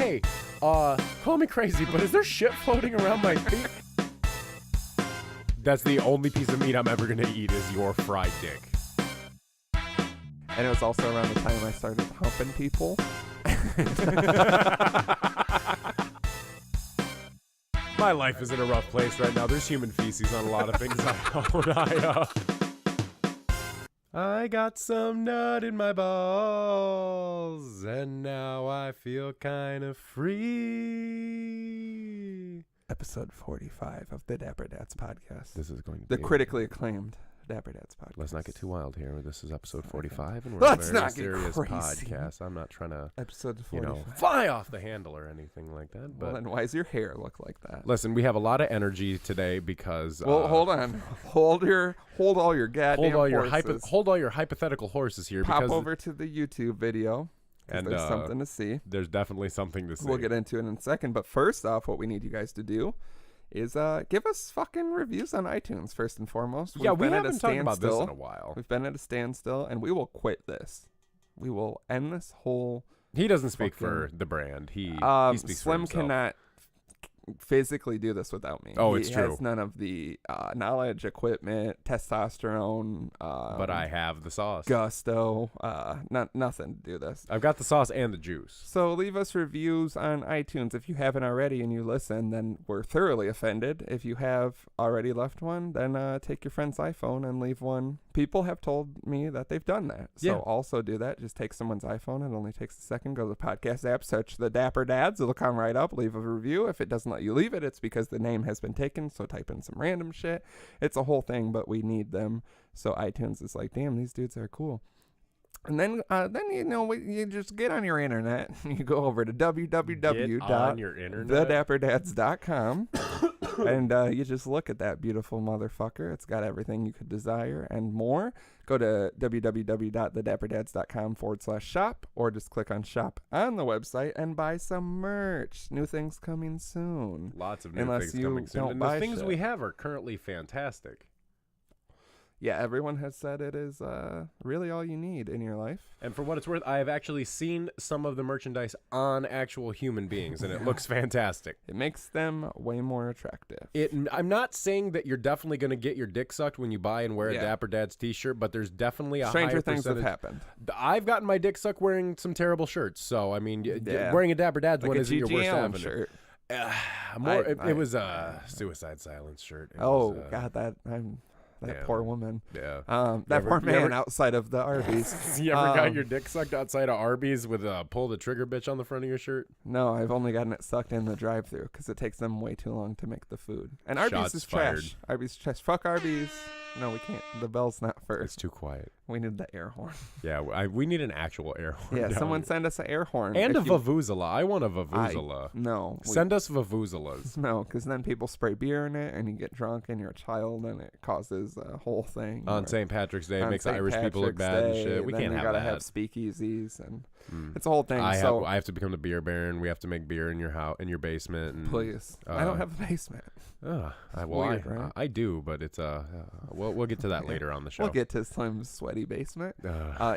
hey, call me crazy, but is there shit floating around my feet? That's the only piece of meat I'm ever going to eat is your fried dick. And it was also around the time I started humping people. My life is in a rough place right now. There's human feces on a lot of things I own. I got some nut in my balls, and now I feel kind of free. Episode 45 of the Dapper Dads podcast. This is going to the be critically acclaimed Dapper Dads podcast. Let's not get too wild here. This is episode 45, and we're Let's a very not get serious crazy. podcast. I'm not trying to, Episode 45. fly off the handle or anything like that. But Well, then why does your hair look like that? listen, we have a lot of energy today because. Well, hold on. Hold all your goddamn horses. Hold all your hypothetical horses here. Pop because over to the YouTube video. And there's something to see. There's definitely something to see. We'll get into it in a second. But first off, what we need you guys to do is give us fucking reviews on iTunes first and foremost. Yeah, we haven't talked about this in a while. We've been at a standstill, and we will quit this. We will end this whole. He doesn't speak for the brand. He speaks for Slim himself. cannot physically do this without me. Oh, he it's true. has none of the knowledge, equipment, testosterone. But I have the sauce. Gusto. Nothing to do this. I've got the sauce and the juice. So leave us reviews on iTunes. If you haven't already and you listen, then we're thoroughly offended. If you have already left one, then take your friend's iPhone and leave one. People have told me that they've done that. So also do that. Just take someone's iPhone. It only takes a second. Go to the podcast app, search the Dapper Dads. It'll come right up. Leave a review. If it doesn't let you leave it, it's because the name has been taken. So type in some random shit. It's a whole thing, but we need them. So iTunes is like, damn, these dudes are cool. And then you just get on your internet. You go over to www.thedapperdads.com and you just look at that beautiful motherfucker. It's got everything you could desire and more. Go to www.thedapperdads.com/shop or just click on shop on the website and buy some merch. New things coming soon. Lots of new things coming soon. And the things we have are currently fantastic. Yeah, everyone has said it is really all you need in your life. And for what it's worth, I have actually seen some of the merchandise on actual human beings, and it looks fantastic. It makes them way more attractive. I'm not saying that you're definitely going to get your dick sucked when you buy and wear a Dapper Dad's t-shirt, but there's definitely a stranger higher things percentage. have happened. I've gotten my dick sucked wearing some terrible shirts, so I mean, wearing a Dapper Dad's like one isn't your worst avenue shirt. It was a Suicide Silence shirt. God, that poor woman. Yeah. That poor man outside of the Arby's. You ever got your dick sucked outside of Arby's with a pull the trigger bitch on the front of your shirt? No, I've only gotten it sucked in the drive-thru because it takes them way too long to make the food. And Arby's Shots is fired. trash. Arby's is trash. Fuck Arby's. No, we can't. The bell's not first. It's too quiet. We need the air horn. Yeah, we need an actual air horn. Yeah, someone send us an air horn. And a vuvuzela. I want a vuvuzela. No. Send us vuvuzelas. No, because then people spray beer in it and you get drunk and you're a child and it causes a whole thing. On St. Patrick's Day, it makes Irish people look bad and shit. We can't have that. You gotta have speakeasies and it's a whole thing. I have to become the beer baron. We have to make beer in your house, in your basement. And, please. I don't have a basement. Weird, right? I do, but it's we'll get to that later on the show. We'll get to Slim's sweaty basement.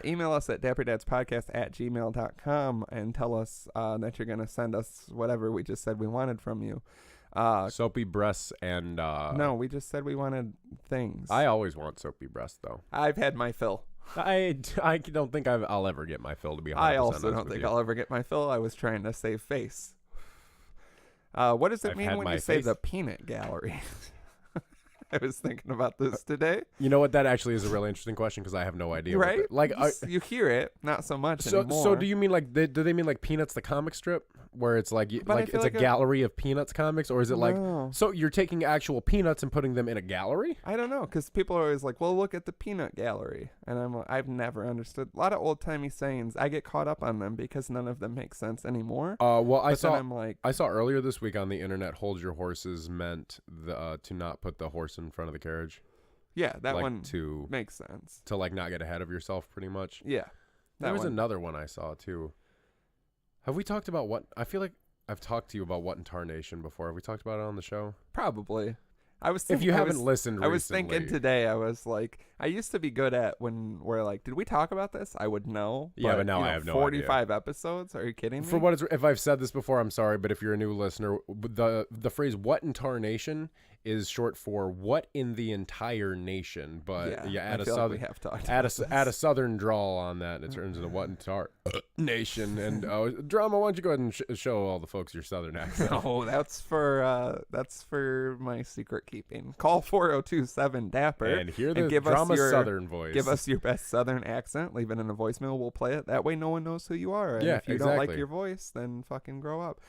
Email us at dapperdadspodcast@gmail.com and tell us that you're going to send us whatever we just said we wanted from you. Soapy breasts and... no, we just said we wanted things. I always want soapy breasts, though. I've had my fill. I don't think I'll ever get my fill, to be honest. I also don't think I'll ever get my fill. I was trying to save face. What does it mean when you say the peanut gallery? I was thinking about this today. You know what? That actually is a really interesting question because I have no idea. Right? You hear it, not so much anymore. So do you mean do they mean like Peanuts the comic strip, where it's it's a gallery of Peanuts comics, or is it so you're taking actual Peanuts and putting them in a gallery? I don't know, because people are always like, "Well, look at the peanut gallery," and I've never understood a lot of old timey sayings. I get caught up on them because none of them make sense anymore. I saw earlier this week on the internet, "Hold your horses" meant to not put the horse in front of the carriage. Yeah, that one makes sense. To not get ahead of yourself, pretty much. Yeah. There was another one I saw too. Have we talked about what? I feel like I've talked to you about what in tarnation before. Have we talked about it on the show? Probably. If you haven't listened recently. I was thinking today, I was like, I used to be good at when we're like, did we talk about this? I would know. Yeah, but now I have no 45 episodes? Are you kidding me? For what if I've said this before, I'm sorry, but if you're a new listener, the phrase "what in tarnation" is short for "what in the entire nation." But you add add a southern drawl on that, and it turns into "what in tar nation." And Drama, why don't you go ahead and show all the folks your southern accent? No, that's for my secret keeping. Call 4027 Dapper and hear the Drama southern voice. Give us your best southern accent. Leave it in a voicemail. We'll play it. That way, no one knows who you are. And if you don't like your voice, then fucking grow up.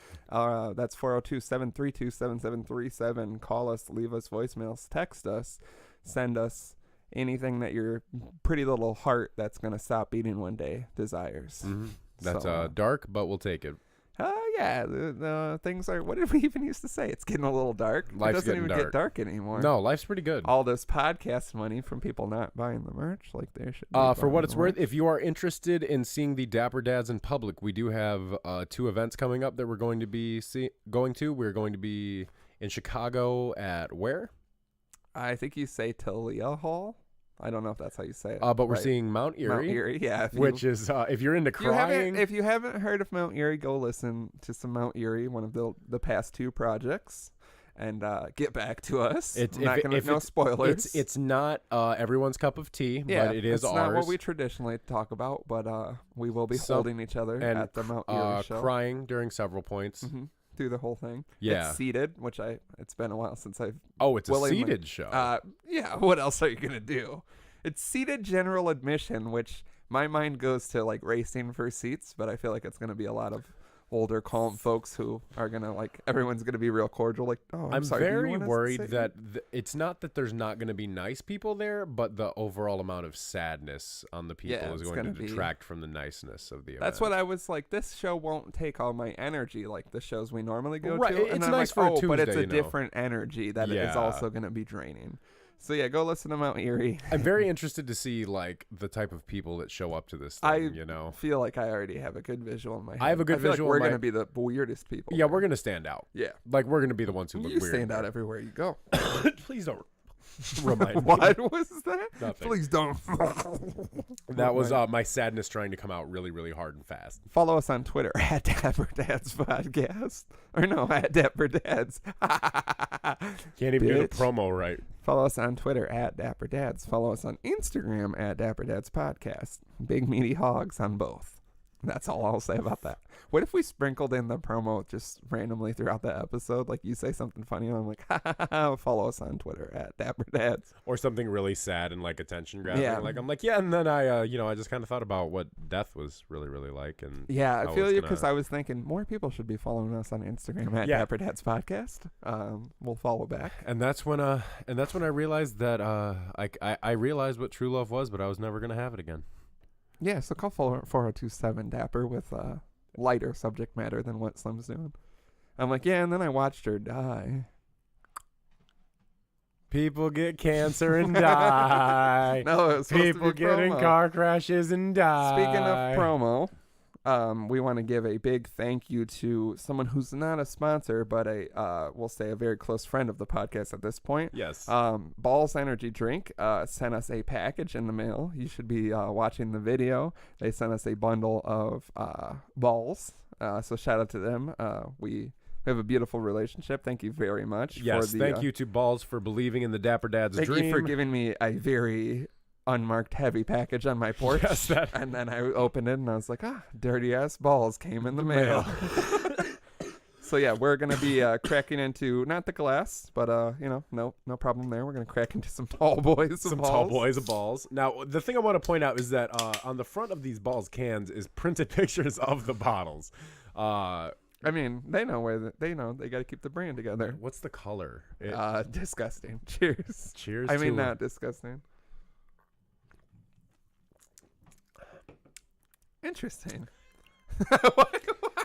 That's 402-732-7737. Call us. Leave us voicemails. Text us. Send us anything that your pretty little heart that's gonna stop beating one day desires. Mm-hmm. That's dark, but we'll take it. Yeah, the things are. What did we even used to say? It's getting a little dark. Life's it doesn't even get dark anymore. No, life's pretty good. All this podcast money from people not buying the merch, like they should. For what it's worth, if you are interested in seeing the Dapper Dads in public, we do have 2 events coming up that we're going to be going to. We're going to be in Chicago at where? I think you say Talia Hall. I don't know if that's how you say it. But we're seeing Mount Erie. Mount Erie, yeah. Which is, if you're into crying. If you haven't heard of Mount Erie, go listen to some Mount Erie, one of the past 2 projects, and get back to us. No spoilers. It's not everyone's cup of tea, but it is ours. It's not what we traditionally talk about, but we will be holding each other at the Mount Erie show. Crying during several points. Mm-hmm. Through the whole thing. Yeah. It's seated, which it's been a while since I've... Oh, it's a seated show. Yeah, what else are you going to do? It's seated general admission, which my mind goes to like racing for seats, but I feel like it's going to be a lot of older, calm folks who are going to everyone's going to be real cordial. Like, I'm sorry, very worried that it's not that there's not going to be nice people there, but the overall amount of sadness on the people is going to detract from the niceness of the event. That's what I was like, this show won't take all my energy like the shows we normally go to. And it's I'm nice for a Tuesday, but it's a different energy that is also going to be draining. So yeah, go listen to Mount Erie. I'm very interested to see the type of people that show up to this thing, I feel like I already have a good visual in my head. I have a good visual. We're going to be the weirdest people. Yeah, we're going to stand out. Yeah. We're going to be the ones who look weird. You stand out everywhere you go. Please don't remind me. What was that? Nothing. Please don't. That was my sadness trying to come out really, really hard and fast. Follow us on Twitter at dapperdadspodcast. Or no, at dapperdads. Can't even get a promo right. Follow us on Twitter at dapperdads. Follow us on Instagram at dapperdadspodcast. Big meaty hogs on both. That's all I'll say about that. What if we sprinkled in the promo just randomly throughout the episode? Like you say something funny and I'm like, follow us on Twitter at dapperdads. Or something really sad and attention grabbing. Yeah. I'm like, yeah, and then I just kind of thought about what death was really, really like. And yeah, I feel you because I was thinking more people should be following us on Instagram at dapperdadspodcast. We'll follow back. And that's when I realized that I realized what true love was, but I was never going to have it again. Yeah, so call 4027 Dapper with lighter subject matter than what Slim's doing. I'm like, yeah, and then I watched her die. People get cancer and die. No, it was people get in car crashes and die. Speaking of promo, we want to give a big thank you to someone who's not a sponsor, but we'll say a very close friend of the podcast at this point. Yes. Balls Energy Drink sent us a package in the mail. You should be watching the video. They sent us a bundle of balls. So shout out to them. We have a beautiful relationship. Thank you very much. Yes, thank you to Balls for believing in the Dapper Dad's dream. Thank you for giving me a very unmarked heavy package on my porch. Yes, and then I opened it and I was like, dirty ass balls came in the mail. So yeah, we're gonna be cracking into not the glass, but no problem there. We're gonna crack into some tall boys of balls. Tall boys of balls. Now the thing I want to point out is that on the front of these balls cans is printed pictures of the bottles. I mean, they know they got to keep the brand together. What's the color? Disgusting. Cheers. Cheers. I mean, not disgusting. Interesting. Why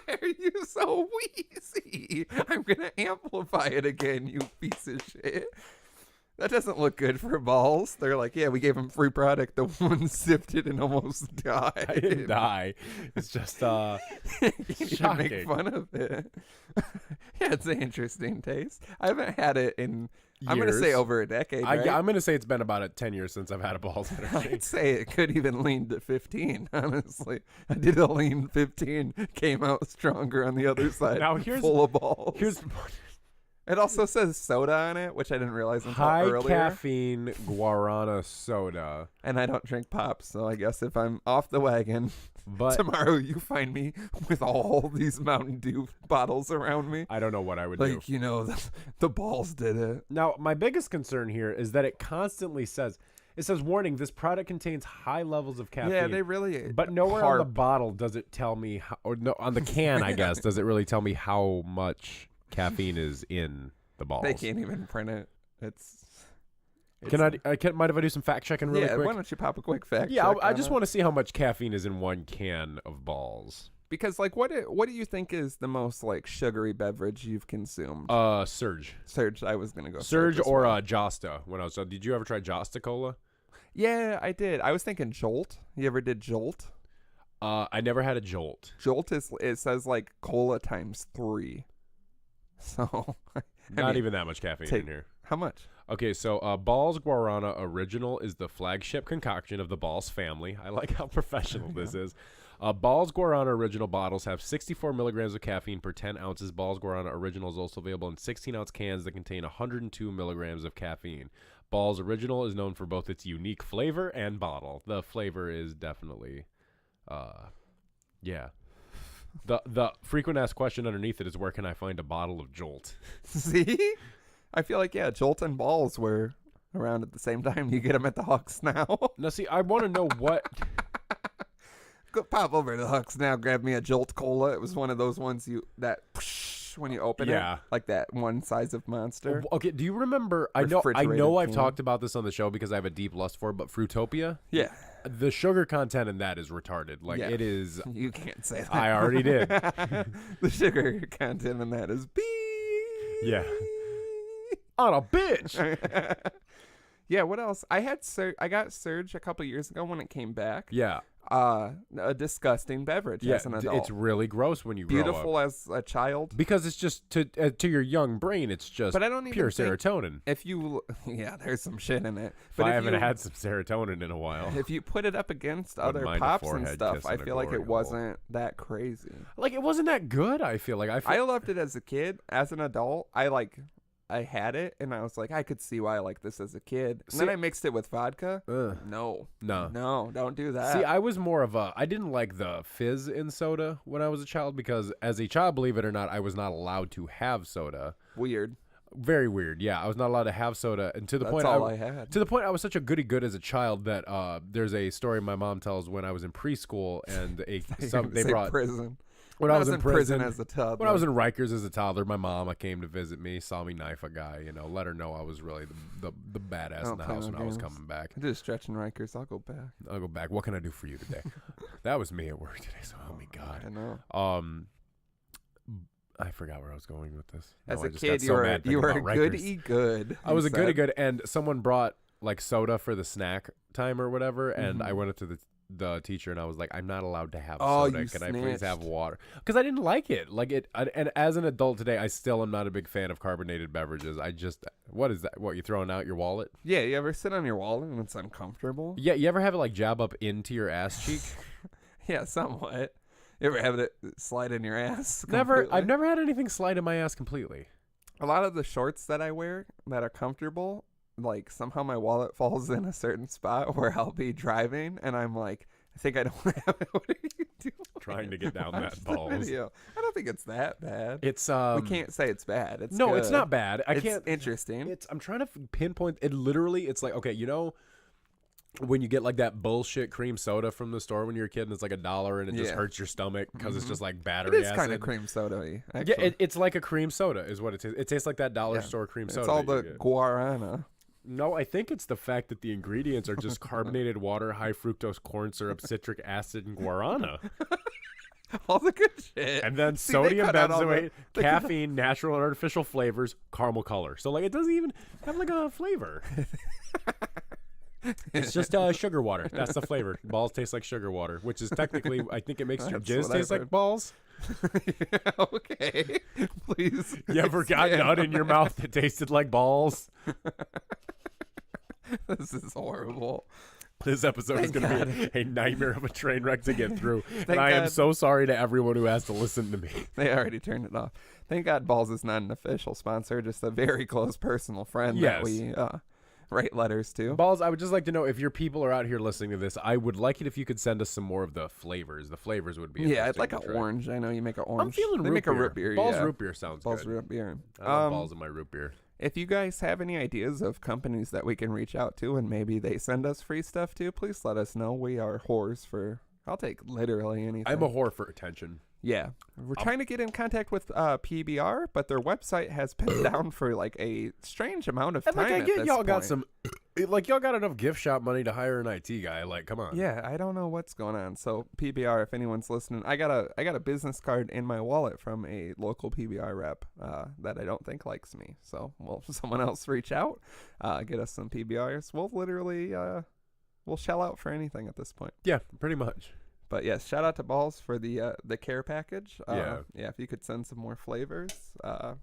are you so wheezy? I'm going to amplify it again, you piece of shit. That doesn't look good for balls. They're like, yeah, we gave him free product. The one sipped it and almost died. I didn't die. It's just You need to shocking. make fun of it. Yeah, it's an interesting taste. I haven't had it in, I'm going to say Years. over a decade, right? I'm gonna say it's been about 10 years since I've had a balls energy. I'd say it could even lean to 15, honestly. I did a lean 15, came out stronger on the other side, Now full of balls. Here's It also says soda on it, which I didn't realize until high earlier. caffeine guarana soda. And I don't drink pops, so I guess if I'm off the wagon, But tomorrow you find me with all these Mountain Dew bottles around me. I don't know what I would do. Like, you know, the balls did it. Now, my biggest concern here is that it constantly says, warning, this product contains high levels of caffeine. Yeah, they really. But nowhere on the harp. bottle does it tell me, or no, on the can, I guess, does it really tell me how much caffeine is in the balls. They can't even print it. It's Mind if I do some fact checking really quick? why don't you pop a quick fact Yeah, check I on just it? want to see how much caffeine is in one can of balls. Because, like, what do you think is the most, like, sugary beverage you've consumed? Surge. Surge, I was going to go Surge as or well. Josta. When I was did you ever try Josta Cola? Yeah, I did. I was thinking Jolt. You ever did Jolt? I never had a Jolt. Jolt it says, like, cola times 3. So, Not even that much caffeine in here. How much? Okay, so Balls Guarana Original is the flagship concoction of the Balls family. I like how professional this is. Balls Guarana Original bottles have 64 milligrams of caffeine per 10 ounces. Balls Guarana Original is also available in 16-ounce cans that contain 102 milligrams of caffeine. Balls Original is known for both its unique flavor and bottle. The flavor is definitely, yeah. The frequent asked question underneath it is, where can I find a bottle of Jolt? See? I feel like, yeah, Jolt and Balls were around at the same time. You get them at the Hucks now. Now, see, I want to know what... Go pop over to the Hucks now, grab me a Jolt Cola. It was one of those ones when you open Yeah. it, like that one size of Monster. Okay, do you remember? I know Refrigerated I've can. talked about this on the show because I have a deep lust for it, but Fruitopia, Yeah. the sugar content in that is retarded. Like, Yeah. it is... You can't say that. I already did. The sugar content in that is beep. Yeah. On a bitch! Yeah, what else? I got Surge a couple years ago when it came back. Yeah. A disgusting beverage Yeah, as an adult. it's really gross when you grow beautiful up. as a child. Because it's just, to your young brain, it's just But I don't even pure think- serotonin. If you, yeah, there's some shit in it. If But I if haven't you, had some serotonin in a while. if you put it up against Wouldn't other mind a pops and forehead stuff, kiss I and a feel like glory it hole. wasn't that crazy. Like, it wasn't that good, I feel like. I loved it as a kid. As an adult, I had it, and I was like, I could see why I like this as a kid. And then See- I mixed it with vodka. Ugh. No, No. don't do that. See, I was more of I didn't like the fizz in soda when I was a child because as a child, believe it or not, I was not allowed to have soda. Weird. Very weird. Yeah, I was not allowed to have soda. And to the That's point all I had. To the point I was such a goody good as a child that there's a story my mom tells when I was in preschool and they brought prison. when I was in prison as a toddler. when I was in Rikers as a toddler, my mama came to visit me, saw me knife a guy, let her know I was really the badass don't in the play house no when I was games. coming back. I did a stretch in Rikers. I'll go back. I'll go back. What can I do for you today? That was me at work today, so help me God. I know. I forgot where I was going with this. As No, a I just kid, got so mad you were a thinking about Rikers. goody good. I was you a goody said. good, and someone brought like soda for the snack time or whatever, and I Mhm. went up to the teacher and I was like, I'm not allowed to have Oh, soda. you Can I please have snitched. water? Because I didn't like it. And as an adult today, I still am not a big fan of carbonated beverages. What is that? What, you throwing out your wallet? Yeah, you ever sit on your wallet and it's uncomfortable? Yeah, you ever have it like jab up into your ass cheek? Yeah, somewhat. You ever have it slide in your ass? Never. completely? I've never had anything slide in my ass completely. A lot of the shorts that I wear that are comfortable, like somehow my wallet falls in a certain spot where I'll be driving and I'm like, I think I don't have it. What are you doing? Trying to get down Watch that the balls. video. I don't think it's that bad. It's we can't say it's bad. It's No, it's good. not bad. I It's can't. interesting. I'm trying to pinpoint it. Literally, it's like, okay, when you get like that bullshit cream soda from the store when you're a kid and it's like $1 and it just Yeah. hurts your stomach because it's just like It battery is acid. kind of cream soda-y, Yeah, actually. it's like a cream soda is what it tastes. It tastes like that dollar Yeah. store cream It's soda. all that you the get. guarana. No, I think it's the fact that the ingredients are just carbonated water, high fructose corn syrup, citric acid, and guarana. All the good shit. And then See, they sodium cut out all benzoate, the- caffeine, natural and artificial flavors, caramel color. So like it doesn't even have like a flavor. It's just sugar water. That's the flavor. Balls taste like sugar water, which is technically, I think it makes your That's jizz what taste I've like heard. balls. Okay. Please. You ever got expand nut on in your mouth that tasted like balls? This is horrible. This episode is Thank going to be a nightmare of a train wreck to get through. And Thank I am God. so sorry to everyone who has to listen to me. They already turned it off. Thank God Balls is not an official sponsor, just a very close personal friend Yes. that we write letters to. Balls, I would just like to know if your people are out here listening to this, I would like it if you could send us some more of the flavors. The flavors would be Yeah, I'd interesting like to an try. orange. I know you make an orange. I'm feeling they root make beer. a root beer. Balls yeah. root beer sounds Balls good. root beer. I love balls in my root beer. If you guys have any ideas of companies that we can reach out to and maybe they send us free stuff too, please let us know. We are whores for. I'll take literally anything. I'm a whore for attention. Yeah. We're trying to get in contact with PBR, but their website has been down for like a strange amount of time. And like I at get this y'all got point. some like y'all got enough gift shop money to hire an IT guy. Like, come on. Yeah, I don't know what's going on. So PBR, if anyone's listening, I got a business card in my wallet from a local PBR rep that I don't think likes me. So will someone else reach out, get us some PBRs? We'll literally we'll shell out for anything at this point. Yeah, pretty much. But yes, shout out to Balls for the care package. Yeah. Yeah. If you could send some more flavors,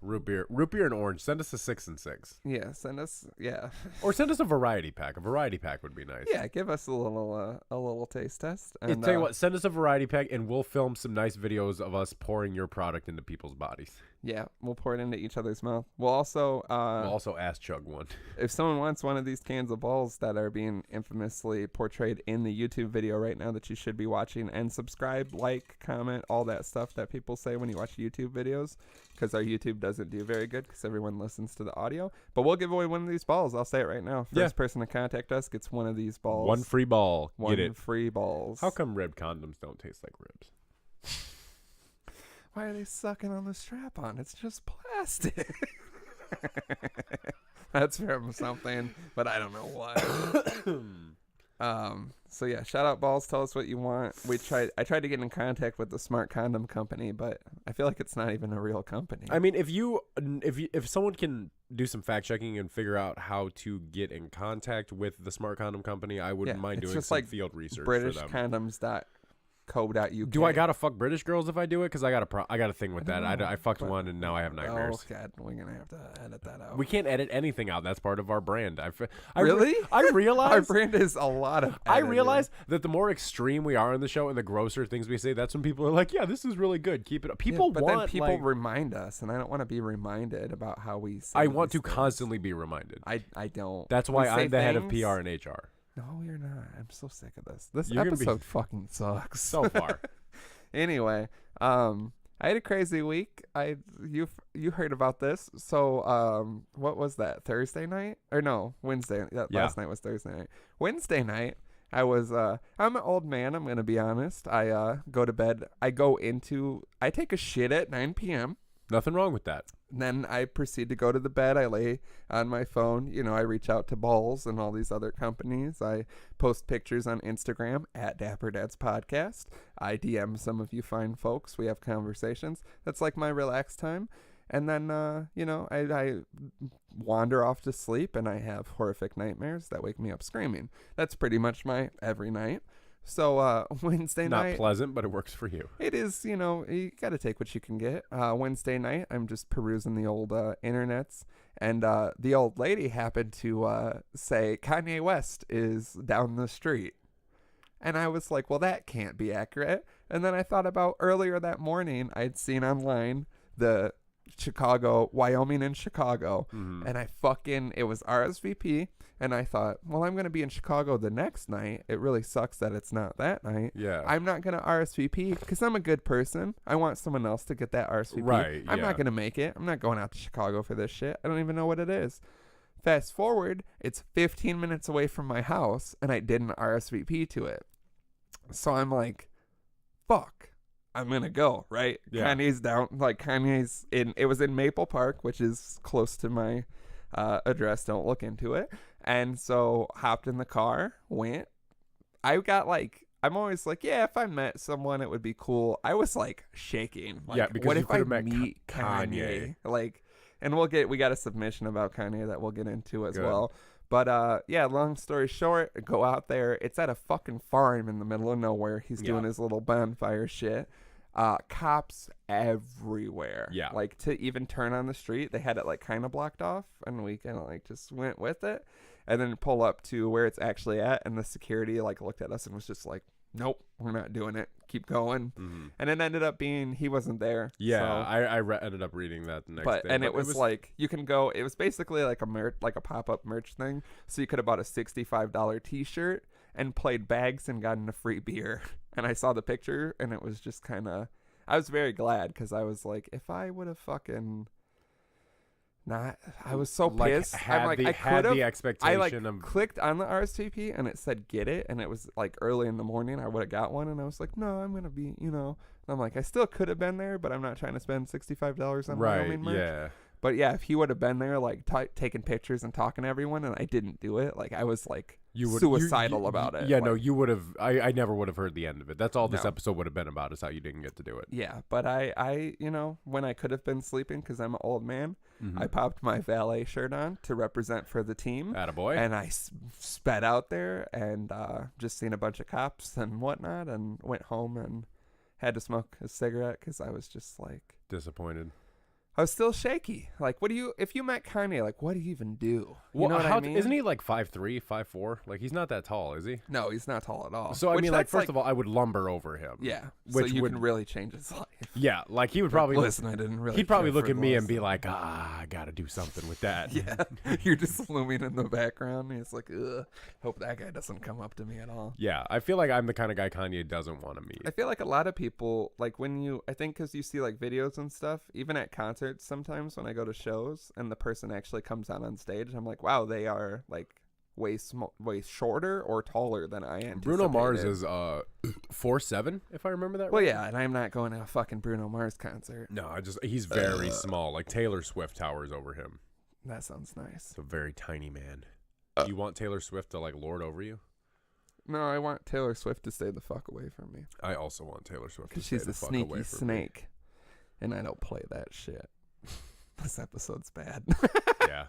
Root beer and orange. Send us a 6 and 6. yeah, send us. Yeah, Or send us a variety pack. A variety pack would be nice. yeah, give us a little taste test. And tell you what, send us a variety pack and we'll film some nice videos of us pouring your product into people's bodies. Yeah, we'll pour it into each other's mouth. We'll also We'll also ass chug one. if someone wants one of these cans of balls that are being infamously portrayed in the YouTube video right now that you should be watching, and subscribe, like, comment, all that stuff that people say when you watch YouTube videos, because our YouTube doesn't do very good because everyone listens to the audio. But we'll give away one of these balls. I'll say it right now. First person to contact us gets one of these balls. One free ball. One Get it. free balls. How come rib condoms don't taste like ribs? Why are they sucking on the strap on? It's just plastic. That's from something, but I don't know what. So yeah, shout out Balls. Tell us what you want. I tried to get in contact with the Smart Condom Company, but I feel like it's not even a real company. I mean, if someone can do some fact checking and figure out how to get in contact with the Smart Condom Company, I wouldn't mind it's doing just some like field research for them. BritishCondoms.co.uk. Do I gotta fuck British girls if I do it? Because I got a thing with that. I fucked one and now I have nightmares. Oh God, we're gonna have to edit that out. We can't edit anything out. That's part of our brand. Really? I Our realize. brand is a lot of. I editing. realize that the more extreme we are on the show and the grosser things we say, that's when people are like, "Yeah, this is really good. Keep it up." People but want. then people like, remind us, and I don't want to be reminded about how we say. I want to these things. constantly be reminded. I don't. That's We why say I'm the head of things- PR and HR. No, you're not. I'm so sick of this. This You're gonna be- episode fucking sucks. So far. Anyway, I had a crazy week. You heard about this. So, what was that? Thursday night? Or no, Wednesday. Yeah. Last night was Thursday night. Wednesday night, I was I'm an old man, I'm going to be honest. I go to bed. I take a shit at 9 p.m. Nothing wrong with that. Then I proceed to go to the bed. I lay on my phone. I reach out to Balls and all these other companies. I post pictures on Instagram at dapperdadspodcast. I DM some of you fine folks. We have conversations. That's like my relaxed time. And then, I wander off to sleep and I have horrific nightmares that wake me up screaming. That's pretty much my every night. So Wednesday Not night. pleasant, but it works for you. It is, you got to take what you can get. Wednesday night, I'm just perusing the old internets, and the old lady happened to say Kanye West is down the street. And I was like, well, that can't be accurate. And then I thought about earlier that morning, I'd seen online the Wyoming and Chicago, and it was RSVP. And I thought, well, I'm going to be in Chicago the next night. It really sucks that it's not that night. Yeah. I'm not going to RSVP because I'm a good person. I want someone else to get that RSVP. Right, I'm yeah. not going to make it. I'm not going out to Chicago for this shit. I don't even know what it is. Fast forward, it's 15 minutes away from my house, and I didn't RSVP to it. So I'm like, fuck. I'm going to go, right? Yeah. It was in Maple Park, which is close to my address. Don't look into it. And so hopped in the car, went. I got I'm always like, yeah, if I met someone, it would be cool. I was like shaking. Like, Yeah, because what you if could I have met meet Kanye. Like, and we got a submission about Kanye that we'll get into as Good. well. But yeah, long story short, go out there. It's at a fucking farm in the middle of nowhere. He's doing his little bonfire shit. Cops everywhere. Yeah. Like, to even turn on the street, they had it like kind of blocked off, and we kind of like just went with it, and then pull up to where it's actually at, and the security like looked at us and was just like, nope, we're not doing it. Keep going. Mm-hmm. And it ended up being he wasn't there. Yeah, so. I ended up reading that the next day. And it was like, you can go, it was basically like a pop-up merch thing. So you could have bought a $65 t-shirt and played bags and gotten a free beer. And I saw the picture, and it was just kind of, I was very glad, because I was like, if I would have fucking not, I was so pissed. I'm like, I could have. the expectation I like of clicked on the RSVP and it said get it, and it was like early in the morning. I would have got one, and I was like, no, I'm gonna be, And I'm like, I still could have been there, but I'm not trying to spend $65 on Wyoming merch. Yeah. But yeah, if he would have been there, like taking pictures and talking to everyone, and I didn't do it, like I was like suicidal about it. Yeah, like, no, you would have. I never would have heard the end of it. That's all this No. episode would have been about, is how you didn't get to do it. Yeah, but I when I could have been sleeping because I'm an old man, Mm-hmm. I popped my valet shirt on to represent for the team. Attaboy. And I sped out there and just seen a bunch of cops and whatnot, and went home and had to smoke a cigarette because I was just like, Disappointed. I was still shaky. Like, if you met Kanye, like, what do you even do? You know what I mean? Isn't he like 5'3", 5'4"? Like, he's not that tall, is he? No, he's not tall at all. So, I mean, like, first of all, I would lumber over him. Yeah, Which so you would, can really change his life. Yeah, like, he would probably... Listen, I didn't really... He'd probably care look for at me and Listen. be like, I gotta do something with that. Yeah, you're just looming in the background. And it's like, ugh, hope that guy doesn't come up to me at all. Yeah, I feel like I'm the kind of guy Kanye doesn't want to meet. I feel like a lot of people, like I think because you see like videos and stuff, even at concerts sometimes when I go to shows and the person actually comes out on stage, I'm like, wow, they are like way shorter or taller than I anticipated. Bruno Mars is 4'7", if I remember that right. Well, yeah, and I'm not going to a fucking Bruno Mars concert. No, he's very small. Like Taylor Swift towers over him. That sounds nice. It's a very tiny man. You want Taylor Swift to like lord over you? No, I want Taylor Swift to stay the fuck away from me. I also want Taylor Swift to Because stay she's the a fuck away sneaky from snake, and I don't play that shit. This episode's bad. me. Yeah.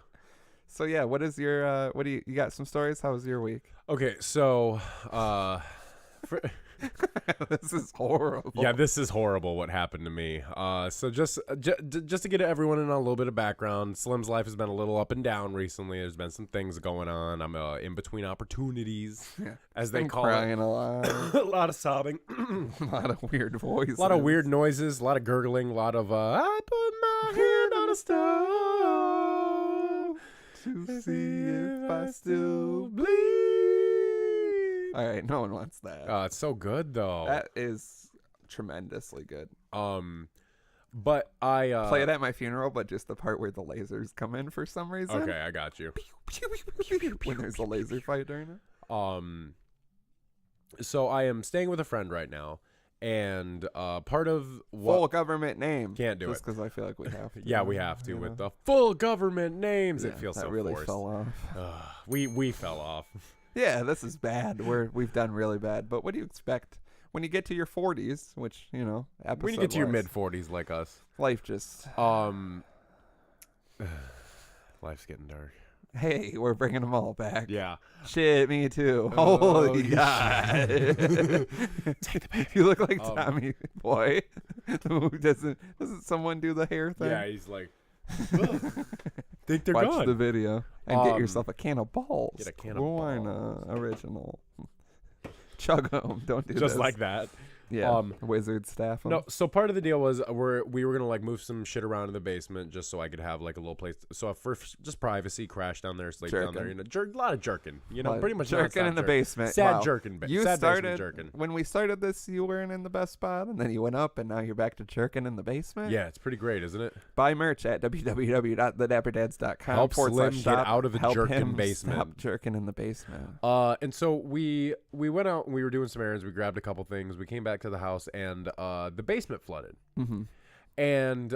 So yeah, what is your you got some stories? How was your week? Okay, so This is horrible. yeah, this is horrible what happened to me. So just to get everyone in on a little bit of background, Slim's life has been a little up and down recently. There's been some things going on. I'm in between opportunities, as they call crying it. a lot. A lot of sobbing, A lot of weird voices. a lot of weird noises, a lot of gurgling, a lot of I put my hand on a stove to see if I still bleed. All right, no one wants that. It's so good though. That is tremendously good. But I Play it at my funeral, but just the part where the lasers come in for some reason. Okay, I got you. When there's a laser fight during it. So I am staying with a friend right now, and part of Full what government name. Can't do just it because I feel like we have to. yeah, we have to you with know? the full government names. Yeah, It feels that so really forced. fell off. We fell off. Yeah, this is bad. We've done really bad. But what do you expect when you get to your 40s? Which When you get to your mid 40s, like us, life just. Life's getting dark. Hey, we're bringing them all back. Yeah. Shit, me too. Oh, Holy God. Take the baby. You look like Tommy Boy. Doesn't someone do the hair thing? Yeah, he's like, think they're Watch gone. the video and get yourself a can of balls. Get a can of balls. Original. Chug 'em. Don't do Just this. like that. Yeah. Wizard staff 'em. No, so part of the deal was we were gonna like move some shit around in the basement just so I could have like a little place. So for just privacy, crash down there, sleep down there. A lot of jerking. Pretty much jerking in the basement. Sad Wow. jerking. You sad started basement jerking. when we started this. You weren't in the best spot, and then you went up, and now you're back to jerking in the basement. Yeah, it's pretty great, isn't it? Buy merch at www.thedapperdads.com. Help Slim /shop. get out of the Help jerking him basement. Stop jerking in the basement. And so we went out and we were doing some errands. We grabbed a couple things. We came back to the house and the basement flooded. Mm-hmm. And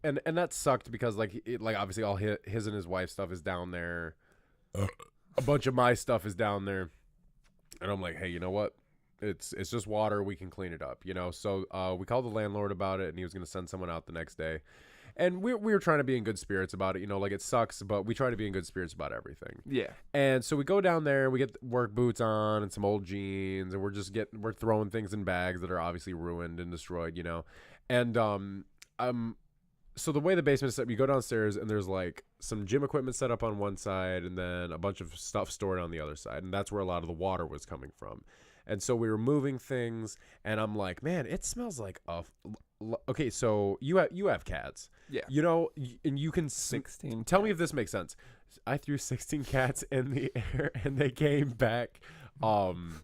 and that sucked because like obviously all his and his wife's stuff is down there. A bunch of my stuff is down there. And I'm like, hey, you know what? It's just water. We can clean it up, you know? So we called the landlord about it, and he was going to send someone out the next day. And we were trying to be in good spirits about it, you know, like it sucks, but we try to be in good spirits about everything. Yeah. And so we go down there, we get work boots on and some old jeans, and we're throwing things in bags that are obviously ruined and destroyed, you know? And so the way the basement is set, we go downstairs and there's like some gym equipment set up on one side and then a bunch of stuff stored on the other side. And that's where a lot of the water was coming from. And so we were moving things and I'm like, man, it smells like okay, so you have cats. Yeah. You know, and you can 16. Tell me if this makes sense. I threw 16 cats in the air and they came back. Can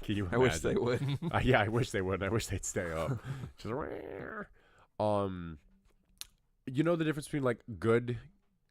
you imagine? I wish they would. Yeah, I wish they would. I wish they'd stay up. Just, you know the difference between like good,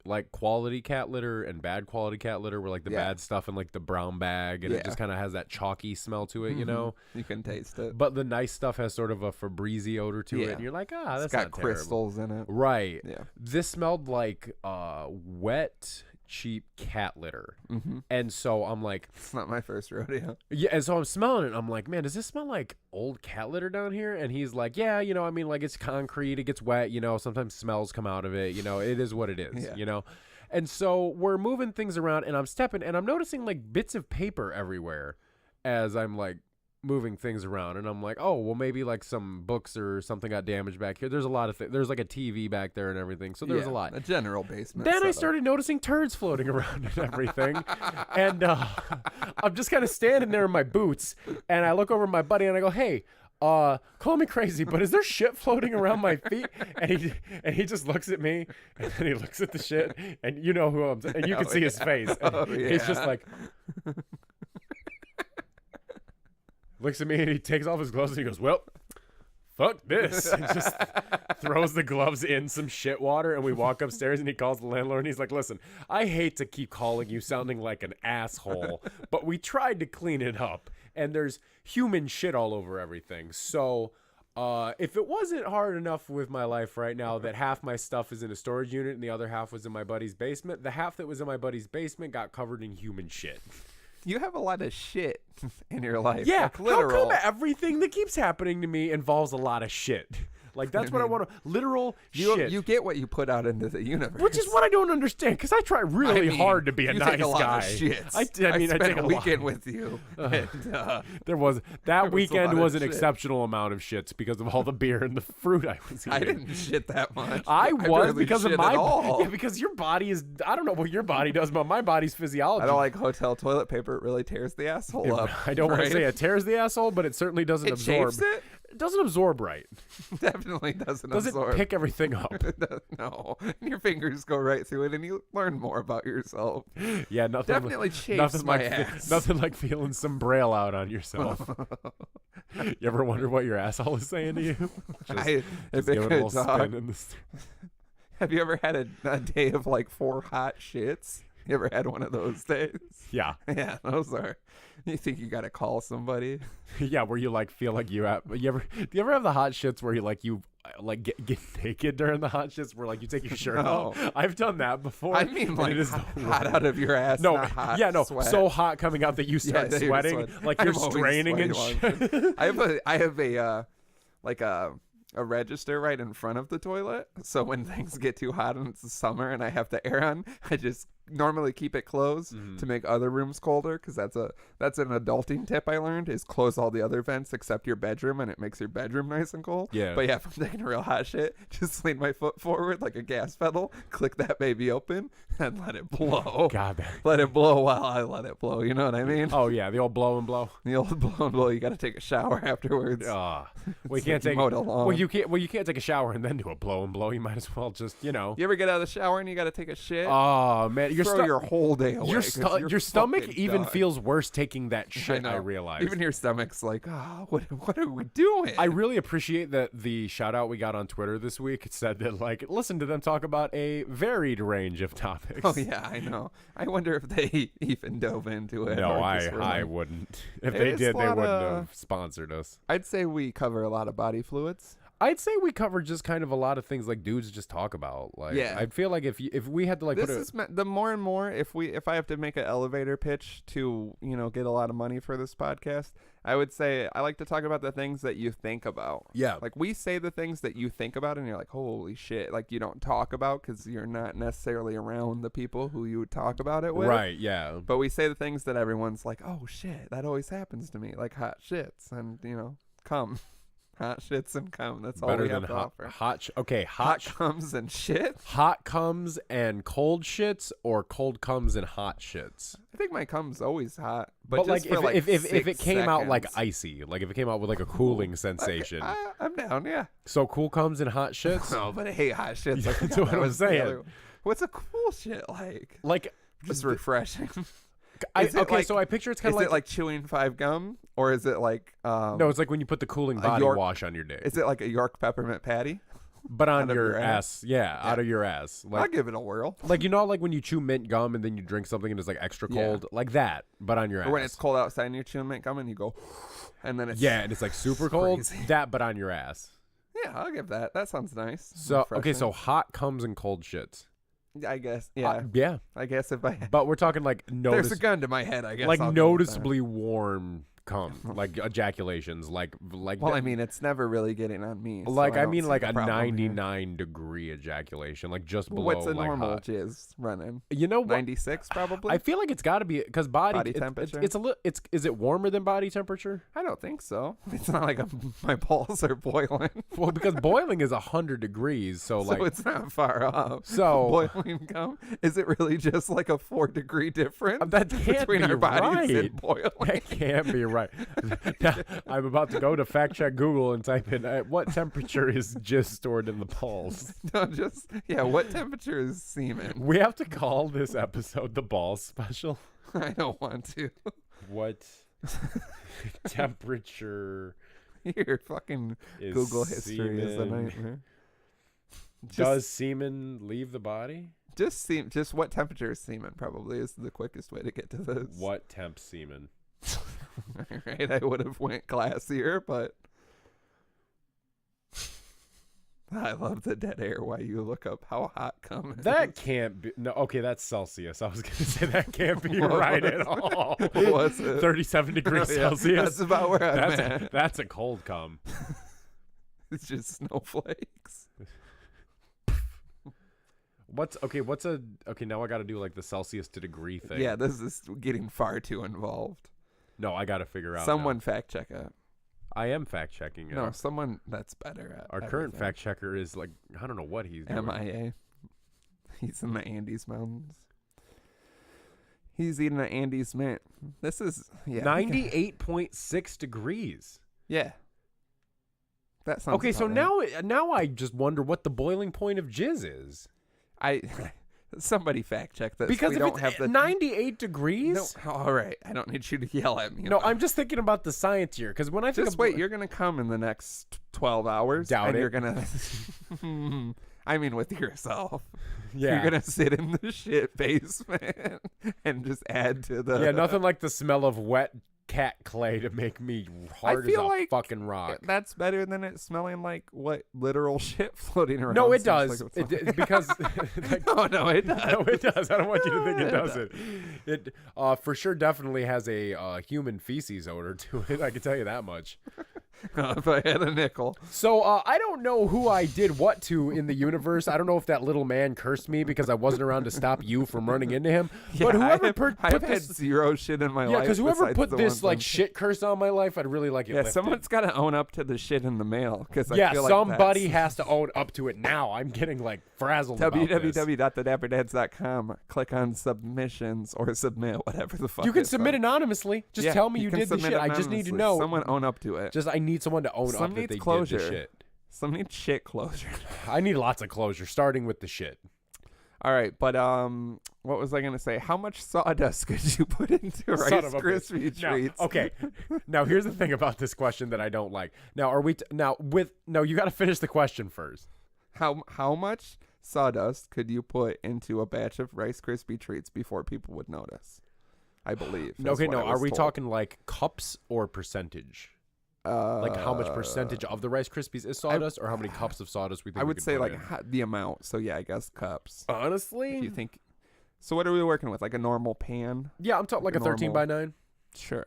like quality cat litter and bad quality cat litter, where like the bad stuff in like the brown bag and it just kind of has that chalky smell to it, you know? You can taste it. But the nice stuff has sort of a Febreze odor to it, and you're like, that's it's got not crystals in it. Right. Yeah. This smelled like wet, cheap cat litter. Mm-hmm. And so I'm like, it's not my first rodeo. Yeah, and so I'm smelling it. And I'm like, man, does this smell like old cat litter down here? And he's like, yeah, you know, I mean, like it's concrete, it gets wet, you know, sometimes smells come out of it, you know, it is what it is, you know. And so we're moving things around and I'm stepping and I'm noticing like bits of paper everywhere as I'm like moving things around. And I'm like, oh, well, maybe like some books or something got damaged back here. There's a lot of things. There's like a TV back there and everything. So there's a lot. A general basement. Then I started noticing turds floating around and everything. And I'm just kind of standing there in my boots and I look over at my buddy and I go, hey, call me crazy, but is there shit floating around my feet? And he just looks at me and then he looks at the shit and you know who I'm and you can see his face. He's just like looks at me and he takes off his gloves and he goes, well, fuck this. And just throws the gloves in some shit water and we walk upstairs and he calls the landlord and he's like, listen, I hate to keep calling you sounding like an asshole, but we tried to clean it up and there's human shit all over everything. So if it wasn't hard enough with my life right now that half my stuff is in a storage unit and the other half was in my buddy's basement, the half that was in my buddy's basement got covered in human shit. You have a lot of shit in your life. Yeah, like literal. How come everything that keeps happening to me involves a lot of shit? Like, that's what I want to, literal shit. You get what you put out into the universe. Which is what I don't understand, because I try really hard to be a nice take a lot guy. Of shits. I spent a weekend with you. And, that weekend was an shit. Exceptional amount of shits because of all the beer and the fruit I was eating. I didn't shit that much. I was because of my yeah, because your body is, I don't know what your body does, but my body's physiology. I don't like hotel toilet paper. It really tears the asshole up. I don't want to say it tears the asshole, but it certainly doesn't absorb. Chafes it? It doesn't absorb right. Definitely doesn't absorb. Does it pick everything up? No. Your fingers go right through it and you learn more about yourself. Yeah, nothing. Definitely chafes my ass. Nothing like feeling some braille out on yourself. You ever wonder what your asshole is saying to you? Just give it a little spin in the Have you ever had a day of like 4 hot shits? You ever had one of those days? Yeah. Yeah, those are. You think you got to call somebody? Yeah, where you like feel like you have. Do you ever have the hot shits where you get naked during the hot shits where like you take your shirt off? I've done that before. I mean like it is hot out of your ass. No, not hot sweat. So hot coming out that you start sweating, like you're straining and shit. I have a register right in front of the toilet, so when things get too hot and it's the summer and I have the air on, I just normally keep it closed to make other rooms colder, because that's an adulting tip I learned, is close all the other vents except your bedroom and it makes your bedroom nice and cold. Yeah. But yeah, if I'm taking real hot shit, just lean my foot forward like a gas pedal, click that baby open and let it blow. God, let it blow while I let it blow, you know what I mean? Oh yeah, the old blow and blow. The old blow and blow. You got to take a shower afterwards. Well, you can't take you can't take a shower and then do a blow and blow. You might as well just, You ever get out of the shower and you got to take a shit? Oh man, throw your whole day away. Your stomach even done. feels worse taking that shit. I realize. Even your stomach's like, what are we doing? I really appreciate that the shout out we got on Twitter this week said that listen to them talk about a varied range of topics. Oh yeah, I know. I wonder if they even dove into it. No, I wouldn't. If they did, they wouldn't have sponsored us. I'd say we cover a lot of body fluids. I'd say we cover just kind of a lot of things like dudes just talk about. I feel like if we had to the more and more if I have to make an elevator pitch to get a lot of money for this podcast, I would say I like to talk about the things that you think about. Yeah. Like we say the things that you think about and you're like, holy shit. Like you don't talk about because you're not necessarily around the people who you would talk about it with. Right, yeah. But we say the things that everyone's like, oh shit, that always happens to me. Like hot shits and, cum. Hot shits and cum. That's all Better we than have to offer. Hot comes and shit. Hot comes and cold shits, or cold comes and hot shits. I think my cum's always hot, but like just for if it came out like seconds. icy, like if it came out with like a cooling sensation. I'm down, yeah. So cool comes and hot shits. No, but I hate hot shits. Like, That's what I'm saying. What's a cool shit like? Like Just refreshing. So I picture it's kind of Is it like chewing 5 gum, or is it like no, it's like when you put the cooling body wash on your dick. Is it like a York peppermint patty? But on your ass. Yeah, out of your ass. I'll give it a whirl. Like, like when you chew mint gum and then you drink something and it's like extra cold? Like that, but on your ass. Or when it's cold outside and you're chewing mint gum and you go, and then it's... Yeah, and it's like super cold. Crazy. That, but on your ass. Yeah, I'll give that. That sounds nice. So, refreshing. okay, so hot comes and cold shits. I guess, yeah. Yeah. I guess if I... But we're talking like There's a gun to my head, I guess. Like I'll noticeably warm cum, like ejaculations, like. Well, I mean, it's never really getting on me. Like so I mean, like a 99-degree ejaculation, like just below. What's a like normal hot. jizz running? You know what? 96 probably. I feel like it's got to be because body temperature. It's a little. Is it warmer than body temperature? I don't think so. It's not like my balls are boiling. Well, because boiling is 100 degrees, so like it's not far off. So boiling cum, is it really just like a 4-degree difference that can't between be our bodies right. and boiling? That can't be right. Now, I'm about to go to fact check Google and type in what temperature is jizz stored in the balls. No, what temperature is semen? We have to call this episode the balls special. I don't want to. What temperature? Your fucking Google history is a nightmare. Does semen leave the body? Just what temperature is semen probably is the quickest way to get to this. What temp semen? Right, I would have went classier, but I love the dead air while you look up how hot cum is. That can't be. No, okay, that's Celsius. I was going to say that can't be right at all. What was it? 37 degrees Celsius. That's about where I'm at. That's a cold cum. It's just snowflakes. Okay, now I got to do like the Celsius to degree thing. Yeah, this is getting far too involved. No, I got to figure out. Someone fact check it. I am fact checking it. No, someone that's better at Our current fact checker is like, I don't know what he's doing. MIA. He's in the Andes Mountains. He's eating an Andes mint. This is 98.6 degrees. Yeah. That sounds okay. So now I just wonder what the boiling point of jizz is. Somebody fact check this because we if don't it's have the 98 degrees. No, all right. I don't need you to yell at me. No, I'm just thinking about the science here because when I think wait, you're gonna come in the next 12 hours. Doubt and it. You're gonna. I mean, with yourself. Yeah. You're gonna sit in the shit basement and just add to the. Yeah, nothing like the smell of wet cat clay to make me hard as a fucking rock. That's better than it smelling like literal shit floating around. No, it does. Because no, it does. No, it does. I don't want you to think it doesn't. It for sure definitely has a human feces odor to it. I can tell you that much. If I had a nickel. So I don't know who I did what to in the universe. I don't know if that little man cursed me because I wasn't around to stop you from running into him. Yeah, but whoever I've had zero shit in my life. Yeah, because whoever put this like thing. shit curse on my life, I'd really like it. Yeah, lifted. someone's got to own up to the shit in the mail. Yeah, somebody has to own up to it now. I'm getting like frazzled. www.dapperdadspodcast.com. Click on submissions or submit whatever the fuck. You can submit anonymously. Just tell me you did the shit. I just need to know. Someone own up to it. I need someone to own up that they closure. did the shit. Some need shit closure. I need lots of closure, starting with the shit. All right, but what was I gonna say? How much sawdust could you put into Rice Krispie treats? Okay, now here's the thing about this question that I don't like. Now, are we you got to finish the question first. How much sawdust could you put into a batch of Rice Krispie treats before people would notice? I believe. Okay, no, are we talking like cups or percentage? Like how much percentage of the Rice Krispies is sawdust, or how many cups of sawdust we think? I would say like the amount. So yeah, I guess cups. Honestly, if you think. So what are we working with? Like a normal pan? Yeah, I'm talking like a 13 by 9. Sure.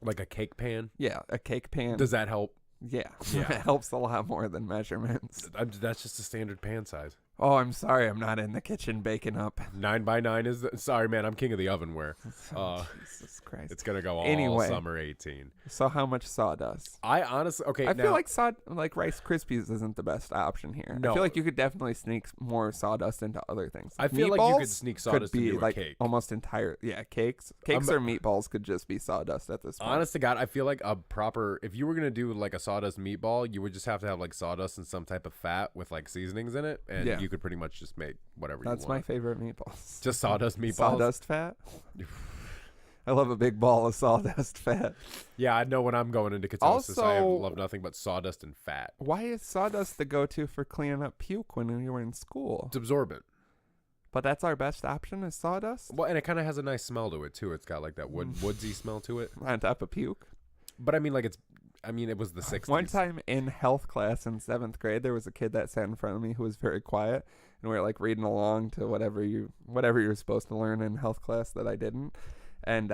Like a cake pan? Yeah, a cake pan. Does that help? Yeah. Yeah. It helps a lot more than measurements. That's just a standard pan size. Oh, I'm sorry. I'm not in the kitchen baking up. 9x9 is sorry, man. I'm king of the ovenware. Jesus Christ. It's gonna go all Anyway. summer 18. So how much sawdust? I honestly, okay. I now, feel like Rice Krispies isn't the best option here. No. I feel like you could definitely sneak more sawdust into other things. I feel like you could Meatballs sneak sawdust could be into a like cake. almost entire. Yeah, cakes or meatballs could just be sawdust at this point. Honest to God, I feel like if you were gonna do like a sawdust meatball, you would just have to have like sawdust and some type of fat with like seasonings in it, and you could pretty much just make whatever you want. That's my favorite meatballs. Just sawdust meatballs. Sawdust fat. I love a big ball of sawdust fat. Yeah, I know when I'm going into ketosis, I Also- love nothing but sawdust and fat. Why is sawdust the go-to for cleaning up puke when you were in school? It's absorbent. But that's our best option is sawdust? Well, and it kind of has a nice smell to it too. It's got like that woodsy smell to it. On top of puke? But I mean, like it was the 60s. One time in health class in 7th grade, there was a kid that sat in front of me who was very quiet, and we were like reading along to whatever you were supposed to learn in health class that I didn't. And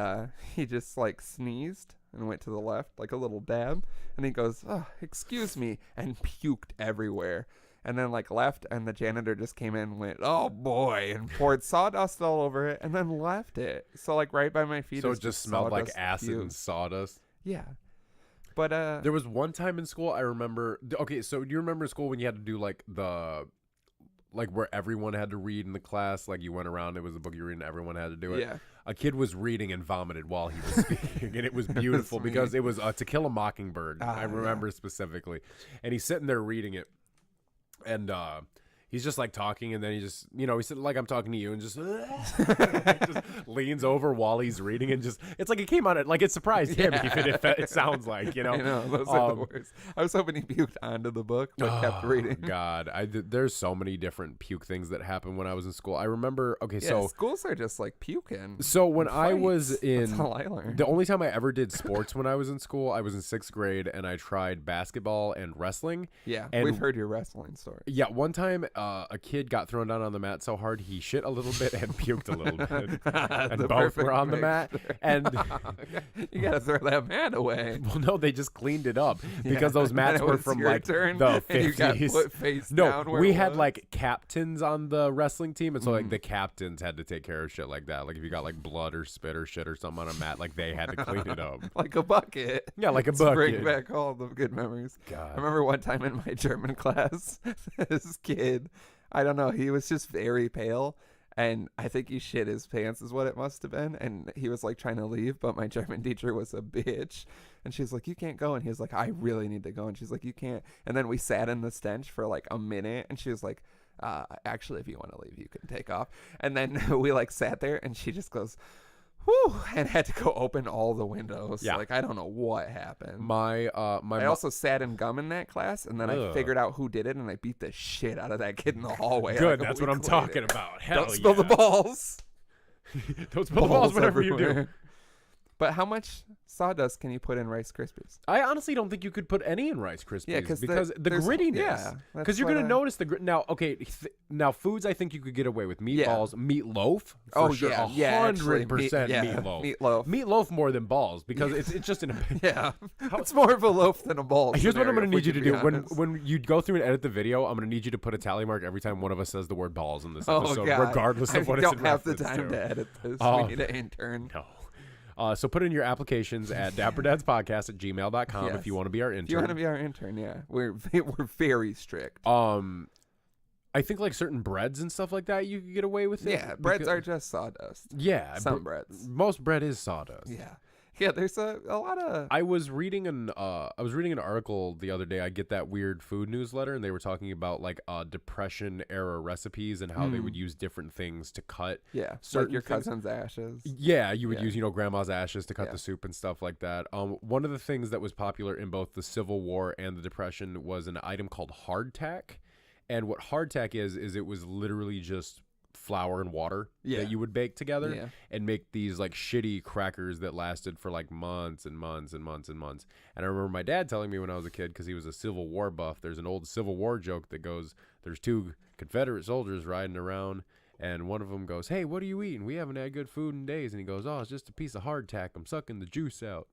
he just like sneezed and went to the left, like a little dab. And he goes, "Oh, excuse me," and puked everywhere. And then like left, and the janitor just came in and went, "Oh boy," and poured sawdust all over it, and then left it. So like right by my feet. So is it just smelled like sawdust acid puke. and sawdust. Yeah. But There was one time in school I remember. Okay, so do you remember in school when you had to do like where everyone had to read in the class? Like you went around, it was a book you were reading, everyone had to do it. Yeah. A kid was reading and vomited while he was speaking, and it was beautiful because it was To Kill a Mockingbird. I remember specifically, and he's sitting there reading it, and he's just like talking, and then he just, he's sitting like I'm talking to you, and just, just leans over while he's reading, and just, it's like it came on it, like it surprised him, even if it sounds like, I know, those are the worst. I was hoping he puked onto the book, but kept reading. God, there's so many different puke things that happened when I was in school. I remember, so schools are just like puking. So when I was in, that's all I learned. The only time I ever did sports when I was in school, I was in 6th grade, and I tried basketball and wrestling. Yeah, and we've heard your wrestling story. Yeah, one time a kid got thrown down on the mat so hard he shit a little bit and puked a little bit, and both were on the mat. And you gotta throw that mat away. Well, no, they just cleaned it up because those mats were from like turn, the 50s. You got put face no, down where we it had was. like captains on the wrestling team, and so like the captains had to take care of shit like that. Like if you got like blood or spit or shit or something on a mat, like they had to clean it up. Like a bucket. Yeah, like a to bucket. Bring back all the good memories. God. I remember one time in my German class, this kid, I don't know, he was just very pale, and I think he shit his pants is what it must have been, and he was like trying to leave, but my German teacher was a bitch, and she's like, "You can't go," and he was like, "I really need to go," and she's like, "You can't," and then we sat in the stench for like a minute, and she was like, "Actually, if you want to leave, you can take off," and then we like sat there, and she just goes, "Whew," and had to go open all the windows. Yeah. Like, I don't know what happened. I also sat in gum in that class, and then I figured out who did it, and I beat the shit out of that kid in the hallway. Good, like that's what I'm talking about. Hell Don't spill the balls. Don't spill the balls whenever you do. everywhere. But how much sawdust can you put in Rice Krispies? I honestly don't think you could put any in Rice Krispies. Yeah, because the there's- grittiness. yeah, Because you're that's gonna what notice the grit. Now, okay, now foods I think you could get away with. Meatballs, meatloaf. For sure, yeah, 100% meatloaf. Meatloaf. Meatloaf more than balls because it's just an. Yeah, it's more of a loaf than a ball. Here's what I'm scenario, gonna need you if we to can do be honest. when you go through and edit the video. I'm gonna need you to put a tally mark every time one of us says the word balls in this episode, God. regardless of what it's in I don't have the reference time to. to edit this. Oh. We need an intern. No. So put in your applications at dapperdadspodcast@gmail.com Yes. if you want to be our intern. If you want to be our intern, yeah, we're very strict. I think like certain breads and stuff like that you could get away with it. Yeah, breads are just sawdust. Yeah, Some breads. Most bread is sawdust. Yeah. There's a lot of. I was reading an article the other day. I get that weird food newsletter, and they were talking about like Depression era recipes and how they would use different things to cut. Yeah, like certain your things. cousin's ashes. Yeah, you would use grandma's ashes to cut Yeah. the soup and stuff like that. One of the things that was popular in both the Civil War and the Depression was an item called hardtack. And what hardtack is it was literally just flour and water that you would bake together and make these like shitty crackers that lasted for like months and months and months and months. And I remember my dad telling me when I was a kid, because he was a Civil War buff, there's an old Civil War joke that goes, there's two Confederate soldiers riding around, and one of them goes, "Hey, what are you eating? We haven't had good food in days." And he goes, "Oh, it's just a piece of hardtack. I'm sucking the juice out."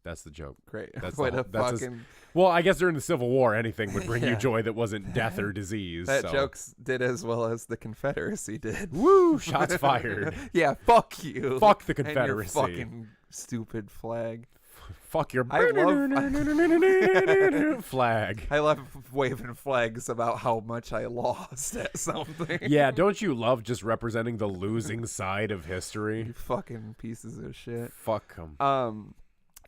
That's the joke. Great. That's What the, a that's fucking... well, I guess during the Civil War, anything would bring you Yeah. joy that wasn't death or disease. That so. jokes did as well as the Confederacy did. Woo! Shots fired. Yeah, fuck you. Fuck the And your Confederacy. fucking stupid flag. Fuck your I flag. I love waving flags about how much I lost at something. Yeah, don't you love just representing the losing side of history? You fucking pieces of shit. Fuck them.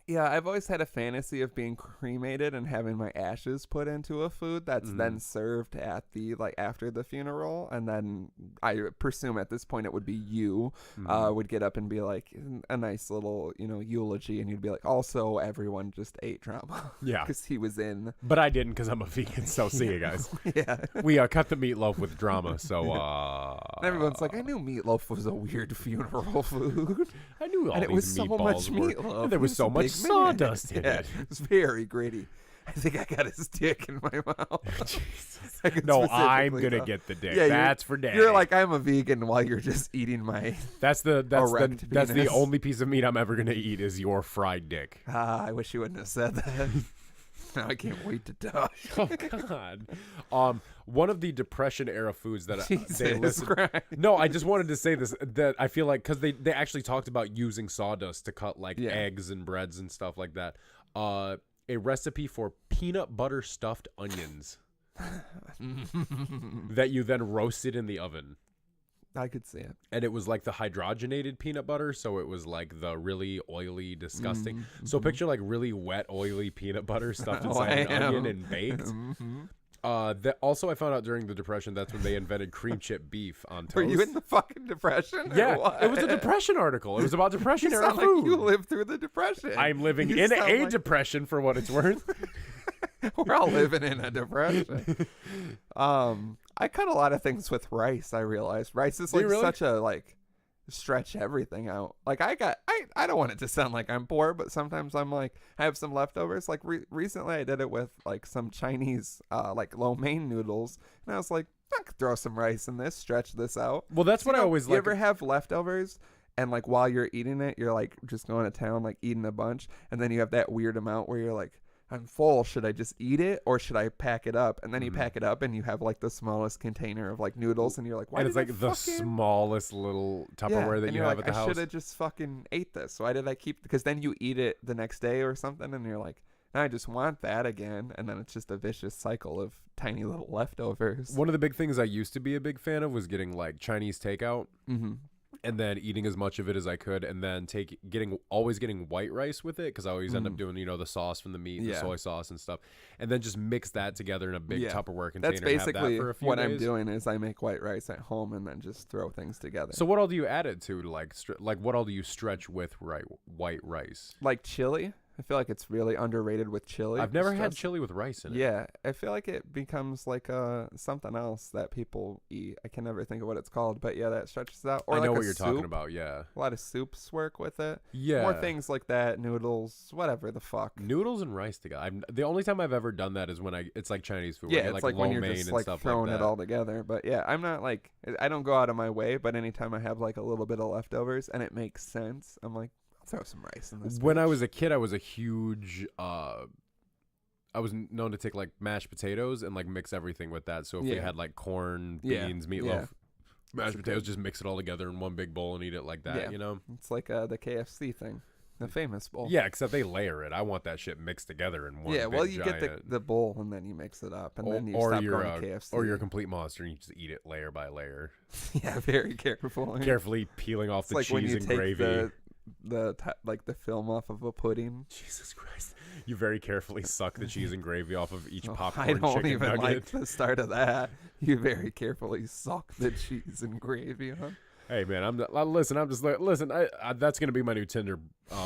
Yeah, I've always had a fantasy of being cremated and having my ashes put into a food that's then served at the after the funeral, and then I presume at this point it would be you would get up and be like a nice little eulogy, and you'd be like, also everyone just ate drama. Yeah, because he was in. But I didn't because I'm a vegan. So see you guys. Yeah, we cut the meatloaf with drama. So and everyone's like, I knew meatloaf was a weird funeral food. I knew all and it these was so much meatballs were- meatloaf. and there was so much sawdust in Yeah, it. it was very gritty. I think I got his dick in my mouth. No, I'm Specifically, gonna though. get the dick. Yeah, That's for daddy. You're like, I'm a vegan while you're just eating my. that's the erect penis. only piece of meat I'm ever gonna eat is your fried dick. I wish you wouldn't have said that. Now I can't wait to die. Oh God. One of the Depression era foods that they Jesus listed. Christ. No, I just wanted to say this, that I feel like because they actually talked about using sawdust to cut eggs and breads and stuff like that. A recipe for peanut butter stuffed onions that you then roasted in the oven. I could see it. And it was like the hydrogenated peanut butter, so it was like the really oily, disgusting. So picture like really wet, oily peanut butter stuffed inside an onion and baked. That also I found out during the Depression that's when they invented cream chip beef on toast. Were you in the fucking Depression? or Yeah, what? it was a Depression article. It was about Depression You era sound like food. you lived through the Depression. I'm living You in sound a like- depression for what it's worth. We're all living in a depression. I cut a lot of things with rice. I realized rice is Do you like really? such a stretch everything out. Like I don't want it to sound like I'm poor, but sometimes I'm like I have some leftovers. Like recently I did it with like some Chinese lo mein noodles, and I was like, I could throw some rice in this, stretch this out. Well, that's what I always You like. ever have leftovers? And like while you're eating it, you're like just going to town, like eating a bunch, and then you have that weird amount where you're like, I'm full. Should I just eat it or should I pack it up? And then you pack it up and you have like the smallest container of like noodles, and you're like, why? And it's did like I the fucking... smallest little Tupperware that and you you're have like, at the I house. should have just fucking ate this. Why did I keep? Because then you eat it the next day or something, and you're like, now I just want that again, and then it's just a vicious cycle of tiny little leftovers. One of the big things I used to be a big fan of was getting like Chinese takeout. And then eating as much of it as I could, and then always getting white rice with it because I always end up doing the sauce from the meat, and the soy sauce and stuff, and then just mix that together in a big Tupperware container. That's and have basically that for a few what days. I'm doing. Is I make white rice at home and then just throw things together. So what all do you add it to? Like what all do you stretch with white rice? Like chili, I feel like it's really underrated with chili. I've never had Just- chili with rice in it. Yeah, I feel like it becomes like something else that people eat. I can never think of what it's called, but yeah, that stretches out. Or I know like what a you're talking soup. about. Yeah. A lot of soups work with it. Yeah. More things like that, noodles, whatever the fuck. Noodles and rice together. The only time I've ever done that is when it's like Chinese food. where Yeah, you it's get, like when lo you're mein just and like stuff throwing like it that. all together. But yeah, I'm not like, I don't go out of my way, but anytime I have like a little bit of leftovers and it makes sense, I'm like, I'll throw some rice in this. When I bitch. was a kid, I was a huge. I was known to take like mashed potatoes and like mix everything with that. So if we Yeah. had like corn, Yeah, beans, meatloaf, yeah. mashed potatoes, just mix it all together in one big bowl and eat it like that. Yeah. You know? It's like the KFC thing, the famous bowl. Yeah, except they layer it. I want that shit mixed together in one. Yeah, big well, you get giant- the bowl and then you mix it up, and then you or stop you're going to KFC. or you're a complete monster and you just eat it layer by layer, yeah, very careful. carefully peeling off It's the like when cheese you and take gravy. the film off of a pudding. Jesus Christ! You very carefully suck the cheese and gravy off of each Oh, popcorn I don't chicken even nugget. like the start of that. You very carefully suck the cheese and gravy, huh? Hey man, listen. I'm just listen. That's gonna be my new Tinder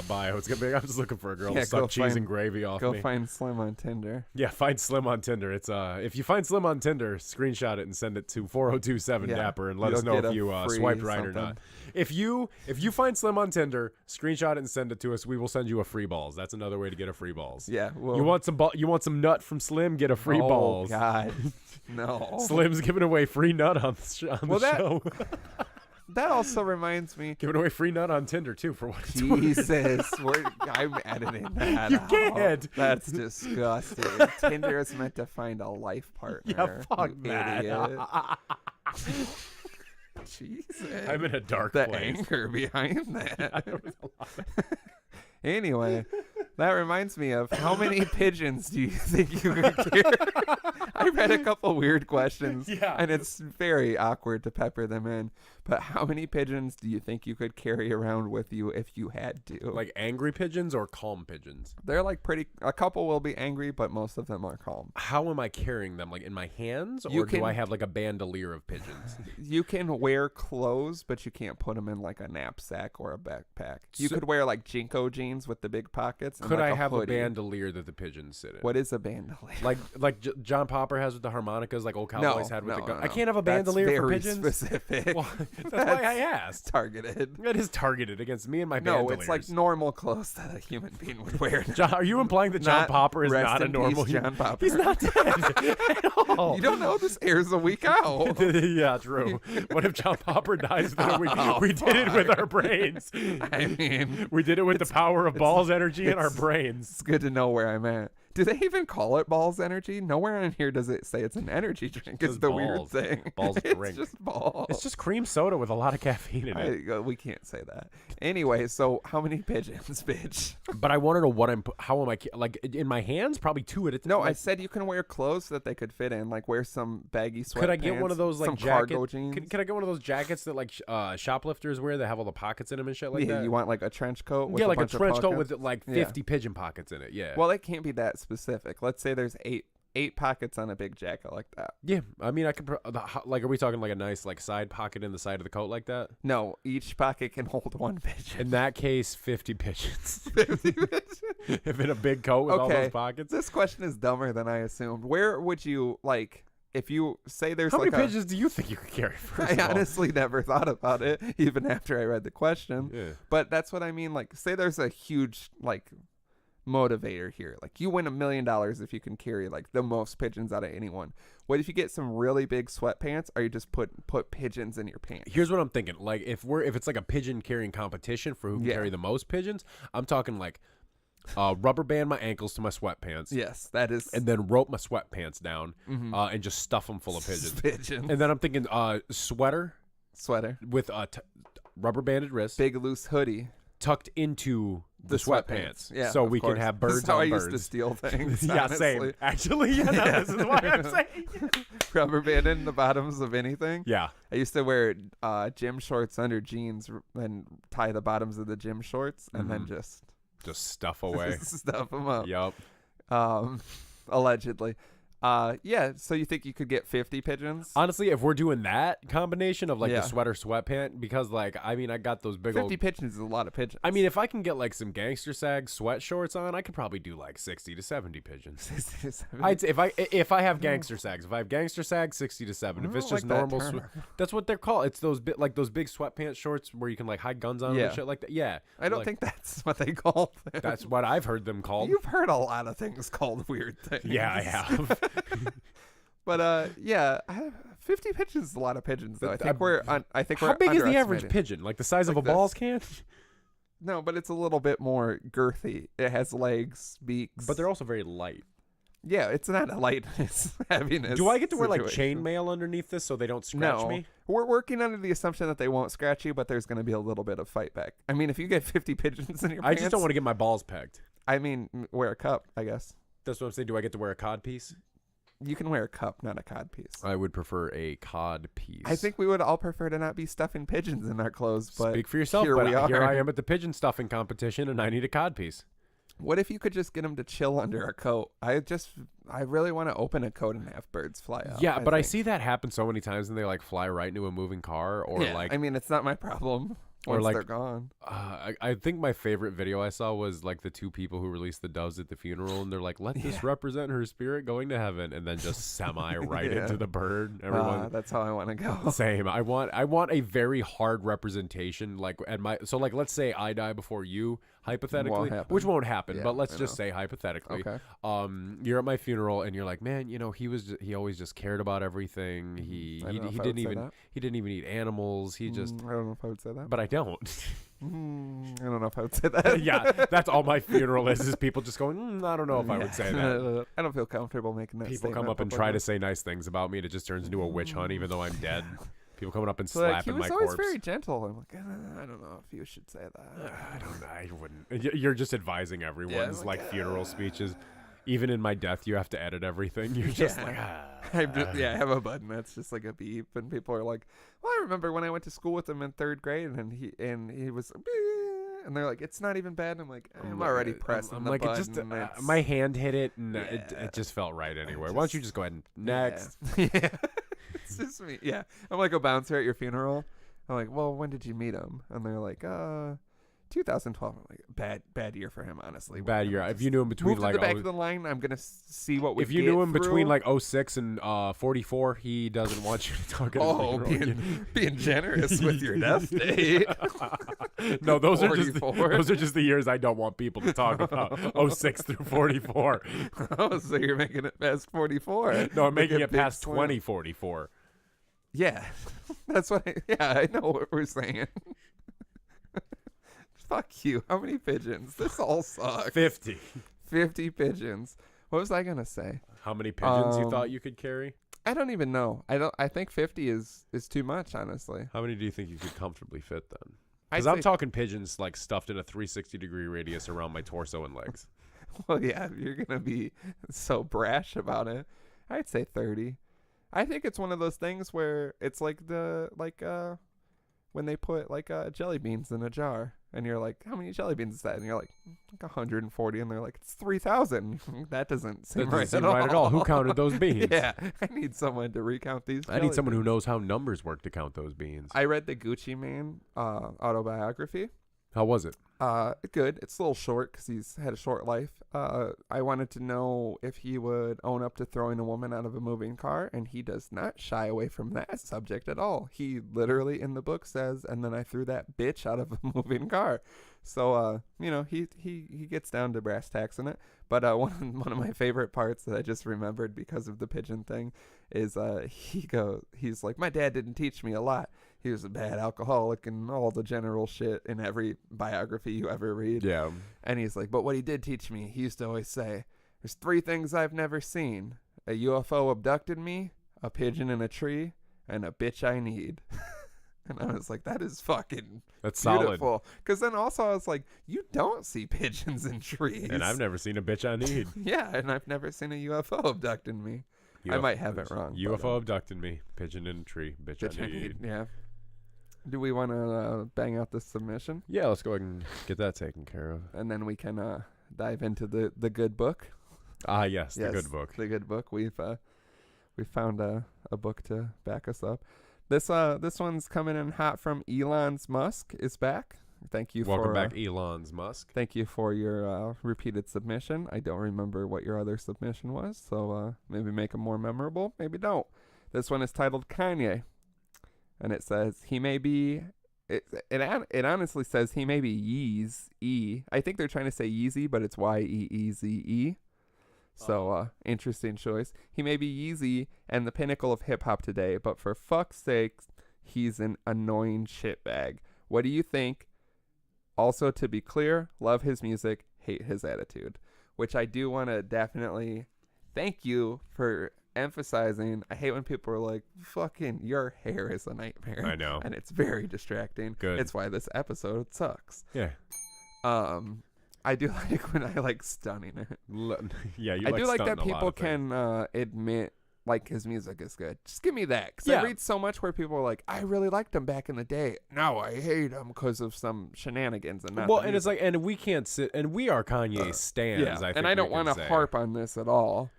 bio. It's gonna be. I'm just looking for a girl Yeah, to suck go cheese find- and gravy off Go me. find Slim on Tinder. Yeah, find Slim on Tinder. It's if you find Slim on Tinder, screenshot it and send it to 4027 Yeah. Dapper and let us You'll know get if a you free swiped right or something. not. If you find Slim on Tinder, screenshot it and send it to us. We will send you a free balls. That's another way to get a free balls. Yeah. Well, You want some nut from Slim? Get a free oh, balls. God. No. Slim's giving away free nut on the Well, that- show. That also reminds me. Giving away free nut on Tinder too for what it's worth. Jesus, I'm editing that. You out. can't. That's disgusting. Tinder is meant to find a life partner. Yeah, fuck you that. idiot. Jesus. I'm in a dark The place. anger behind that. Yeah, there was a lot of- Anyway, that reminds me of how many pigeons do you think you could carry? I read a couple weird questions, Yeah. and it's very awkward to pepper them in. But how many pigeons do you think you could carry around with you if you had to? Like angry pigeons or calm pigeons? They're like a couple will be angry, but most of them are calm. How am I carrying them? Like in my hands, or You do I can- have like a bandolier of pigeons? You can wear clothes, but you can't put them in like a knapsack or a backpack. You So- could wear like Jinko jeans with the big pockets. And Could like I have hoodie. a bandolier that the pigeons sit in? What is a bandolier? Like John Popper has with the harmonicas, like old cowboys had with the gun. no. I can't have a That's bandolier for very pigeons. specific. Well, that's why I asked. Targeted. It is targeted against me and my No, bandoliers. it's like normal clothes that a human being would wear. John, are you implying that John Not Popper is rest not a in normal peace, human? John Popper. He's not dead at all. You don't know, this airs a week out. Yeah, true. What if John Popper dies within a week? We did it with our brains. I mean, We did it with the power of balls energy in our brains. it's good to know where I'm at. Do they even call it balls energy? Nowhere in here does it say it's an energy drink. It's Just the balls. weird thing. Balls It's drink. just balls. It's just cream soda with a lot of caffeine in it. We can't say that. Anyway, so how many pigeons, bitch? But I want to know how am I, like in my hands? Probably two at a time. No, I said you can wear clothes that they could fit in, like wear some baggy sweatpants. Could I get one of those like some jackets? cargo jeans? Could I get one of those jackets that like shoplifters wear that have all the pockets in them and shit like yeah, that? you want like a trench coat with Yeah, like a bunch of trench coat pockets? with like Yeah. 50 pigeon pockets in it. Yeah. Well, it can't be that specific. Let's say there's eight pockets on a big jacket like that. Yeah, I mean, I could like. Are we talking like a nice like side pocket in the side of the coat like that? No, each pocket can hold one pigeon. In that case, 50 pigeons. 50 pigeons. If in a big coat with all those Okay. pockets. This question is dumber than I assumed. Where would you like if you say there's How like many pigeons do you think you could carry? First I of all? honestly never thought about it, even after I read the question. Yeah. But that's what I mean. Like, say there's a huge like motivator here. Like, you win $1 million if you can carry like the most pigeons out of anyone. What if you get some really big sweatpants, or you just put pigeons in your pants? Here's what I'm thinking. Like, if it's like a pigeon carrying competition for who can Yeah. carry the most pigeons, I'm talking like rubber band my ankles to my sweatpants. Yes, that is. And then rope my sweatpants down Mhm. and just stuff them full of pigeons. Pigeons. And then I'm thinking sweater Sweater. with rubber banded wrists Big loose hoodie. tucked into the sweatpants. Yeah, so of we course. can have This birds is how on I birds. used to steal things. Yeah, honestly. same. Actually, yeah, no, this is why I'm saying. Rubber band in the bottoms of anything. Yeah. I used to wear gym shorts under jeans and tie the bottoms of the gym shorts and then just stuff away. stuff them up. Yup. Allegedly. Yeah, so you think you could get 50 pigeons? Honestly, if we're doing that combination of like Yeah. the sweater sweatpant, because like I mean I got those big 50 old. pigeons is a lot of pigeons. I mean, if I can get like some gangster sag sweat shorts on, I could probably do like 60 to 70 pigeons. I'd say if I have gangster sags, if I have gangster sags, 60 to 70. If I it's don't just like that normal, term. that's what they're called. It's those like those big sweatpants shorts where you can like hide guns on them Yeah. and shit like that. Yeah, I don't like, think that's what they call them. that's what I've heard them called. You've heard a lot of things called weird things. Yeah, I have. But yeah, 50 pigeons is a lot of pigeons though. I think we're How big is the average underestimating. pigeon? Like the size of Like a balls this. can? No, but it's a little bit more girthy. It has legs, beaks. But they're also very light. yeah, it's not a lightness, heaviness. Do I get to wear like situation. chainmail underneath this so they don't scratch No, me? we're working under the assumption that they won't scratch you, but there's going to be a little bit of fight back. I mean, if you get 50 pigeons in your I pants, just don't want to get my balls pegged. I mean, wear a cup, I guess. That's what I'm saying. Do I get to wear a cod piece? You can wear a cup, not a cod piece. I would prefer a cod piece. I think we would all prefer to not be stuffing pigeons in our clothes, but Speak for yourself, here but we are. here I am at the pigeon stuffing competition, and I need a cod piece. What if you could just get them to chill under a coat? I really want to open a coat and have birds fly out. Yeah, but I think. see that happen so many times, and they like fly right into a moving car, or Yeah, like I mean, it's not my problem or once like- they're gone. I think my favorite video I saw was like the two people who released the doves at the funeral, and they're like, "Let this represent her spirit going to heaven," and then just semi right Yeah. into the bird. Everyone. That's how I want to go. Same. I want a very hard representation. Like at my let's say I die before you. hypothetically, happen. which won't happen, Yeah, but let's I just know. say hypothetically, Okay. you're at my funeral and you're like, man, he always just cared about everything. He I don't know if I didn't would say even that. he didn't even eat animals. He just, I don't know if I would say that. but I don't. I don't know if I would say that. Yeah, that's all my funeral is people just going, I don't know if I would say that. I don't feel comfortable making that People statement come up and publicly. try to say nice things about me, and it just turns into a witch hunt, even though I'm dead. People coming up and So, like, slapping he was my always corpse. very gentle. I'm like, I don't know if you should say that. I wouldn't. You're just advising everyone's like, funeral speeches. Even in my death, you have to edit everything. You're just like, I have a button that's just like a beep, and people are like, well, I remember when I went to school with him in 3rd grade, and he was, and they're like, it's not even bad. And I'm like, I'm already pressing I'm the like, button. it just it's- my hand hit it, and Yeah. it just felt right anyway. Why don't you just go ahead and next? Yeah. It's just me. Yeah. I'm like a bouncer at your funeral. I'm like, well, when did you meet him? And they're like, 2012. I'm like, bad year for him, honestly. Bad We're year. gonna If you knew him just between move like to the back of the line, I'm gonna see what we. if you get knew him between through. like 06 and 44, he doesn't want you to talk at his Oh, funeral. being generous with your death date. No, those are 44. just the years I don't want people to talk about. 06 through 44. Oh, so you're making it past 44? No, I'm Make making a it big past swing. 2044. Yeah, that's what. I know what we're saying. Fuck you. How many pigeons? This all sucks. 50. 50 pigeons. What was I gonna say? How many pigeons you thought you could carry? I don't even know. I think 50 is too much, honestly. How many do you think you could comfortably fit then? I'd Because I'm say- talking pigeons like stuffed in a 360-degree radius around my torso and legs. Well, yeah, if you're gonna be so brash about it, I'd say 30. I think it's one of those things where it's like when they put jelly beans in a jar, and you're like, how many jelly beans is that? And you're like 140, and they're like, it's 3,000. That doesn't seem That right, doesn't seem right at all. Who counted those beans? Yeah, I need someone to recount these. I need jelly someone who beans. knows how numbers work to count those beans. I read the Gucci Mane autobiography. How was it? Good. It's a little short because he's had a short life. I wanted to know if he would own up to throwing a woman out of a moving car, and he does not shy away from that subject at all. He literally in the book says, and then I threw that bitch out of a moving car. So, he gets down to brass tacks in it. But one of my favorite parts that I just remembered because of the pigeon thing is he's like, my dad didn't teach me a lot. He was a bad alcoholic and all the general shit in every biography you ever read. Yeah. And he's like, but what he did teach me, he used to always say, there's 3 things I've never seen. A UFO abducted me, a pigeon in a tree, and a bitch I need. And I was like, that is fucking That's solid. beautiful. Because then also I was like, you don't see pigeons in trees. And I've never seen a bitch I need. Yeah, and I've never seen a UFO abducting me. I might have it wrong. UFO abducted me. Pigeon in a tree. Bitch I need. Yeah. Do we want to bang out this submission? Yeah, let's go ahead and get that taken care of. And then we can dive into the good book. Ah, yes, the good book. The good book. We found a book to back us up. This one's coming in hot from Elon's Musk is back. Thank you Welcome for back, Elon's Musk. Thank you for your repeated submission. I don't remember what your other submission was, so maybe make them more memorable. Maybe don't. This one is titled Kanye, and it says he may be. It honestly says he may be Yeezy. I think they're trying to say Yeezy, but it's Yeeze. So interesting choice. He may be Yeezy and the pinnacle of hip hop today, but for fuck's sake, he's an annoying shitbag. What do you think? Also, to be clear, love his music, hate his attitude. Which I do want to definitely thank you for emphasizing. I hate when people are like, fucking your hair is a nightmare. I know. And it's very distracting. Good. It's why this episode sucks. Yeah. I do like when I like stunning it. Yeah, you I do like stunting that a lot people of things. can admit like his music is good. Just give me that. Because Yeah. I read so much where people are like, I really liked him back in the day. Now I hate him because of some shenanigans and not Well, the and it's music. like, and we can't sit, and we are Kanye stans. Yeah, I think and I don't want to harp on this at all,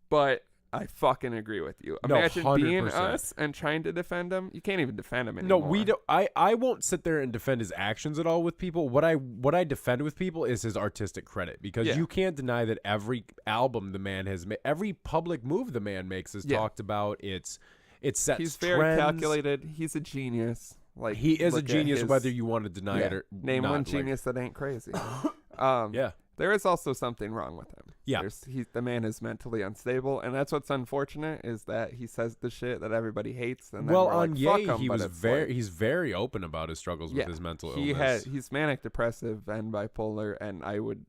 but I fucking agree with you. No, Imagine being 100%. us and trying to defend him. You can't even defend him No, anymore. we don't. I won't sit there and defend his actions at all with people. What I defend with people is his artistic credit, because Yeah. you can't deny that every album the man has made, every public move the man makes is Yeah. talked about. It sets He's very trends. calculated. He's a genius. Like he is a look at genius, his- whether you want to deny it or name not. one Like, genius that ain't crazy. yeah. There is also something wrong with him. Yeah. The man is mentally unstable, and that's what's unfortunate is that he says the shit that everybody hates. And then Well, we're on like, fuck Ye, him, he but was it's like, he's very open about his struggles with his mental illness. he's manic depressive and bipolar, and I would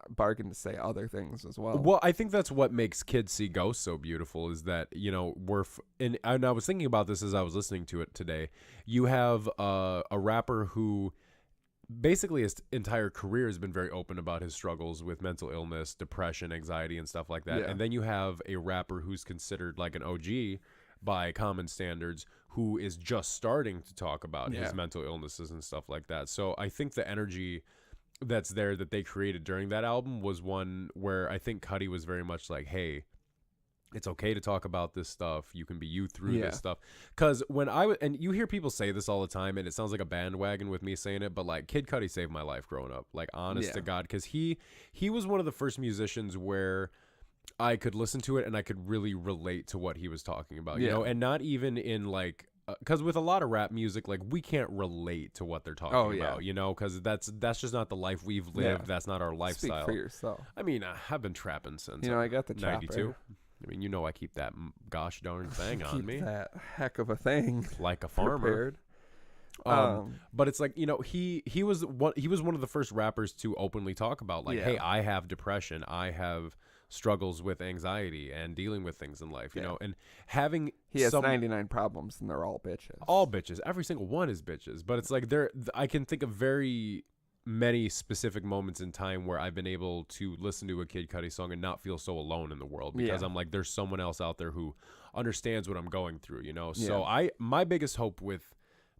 bargain to say other things as well. Well, I think that's what makes Kids See Ghosts so beautiful is that, you know, and I was thinking about this as I was listening to it today. You have a rapper who basically his entire career has been very open about his struggles with mental illness, depression, anxiety, and stuff like that. Yeah. And then you have a rapper who's considered like an OG by common standards who is just starting to talk about his mental illnesses and stuff like that. So I think the energy that's there that they created during that album was one where I think Cudi was very much like, hey, it's okay to talk about this stuff. You can be you through this stuff. Because when and you hear people say this all the time, and it sounds like a bandwagon with me saying it, but like Kid Cudi saved my life growing up. Like, honest to God, because he was one of the first musicians where I could listen to it and I could really relate to what he was talking about, you know, and not even in like, because with a lot of rap music, like we can't relate to what they're talking about, you know, because that's just not the life we've lived. That's not our lifestyle. Speak for yourself. I mean, I've been trapping since I got the 92. chopper. I mean, you know, I keep that gosh darn thing on Keep me that heck of a thing like a farmer. prepared. But it's like, you know, he was one of the first rappers to openly talk about like, hey, I have depression, I have struggles with anxiety and dealing with things in life, you know, and having he has 99 problems and they're all bitches. All bitches. Every single one is bitches. But it's like I can think of very many specific moments in time where I've been able to listen to a Kid Cudi song and not feel so alone in the world because I'm like, there's someone else out there who understands what I'm going through, you know? So my biggest hope with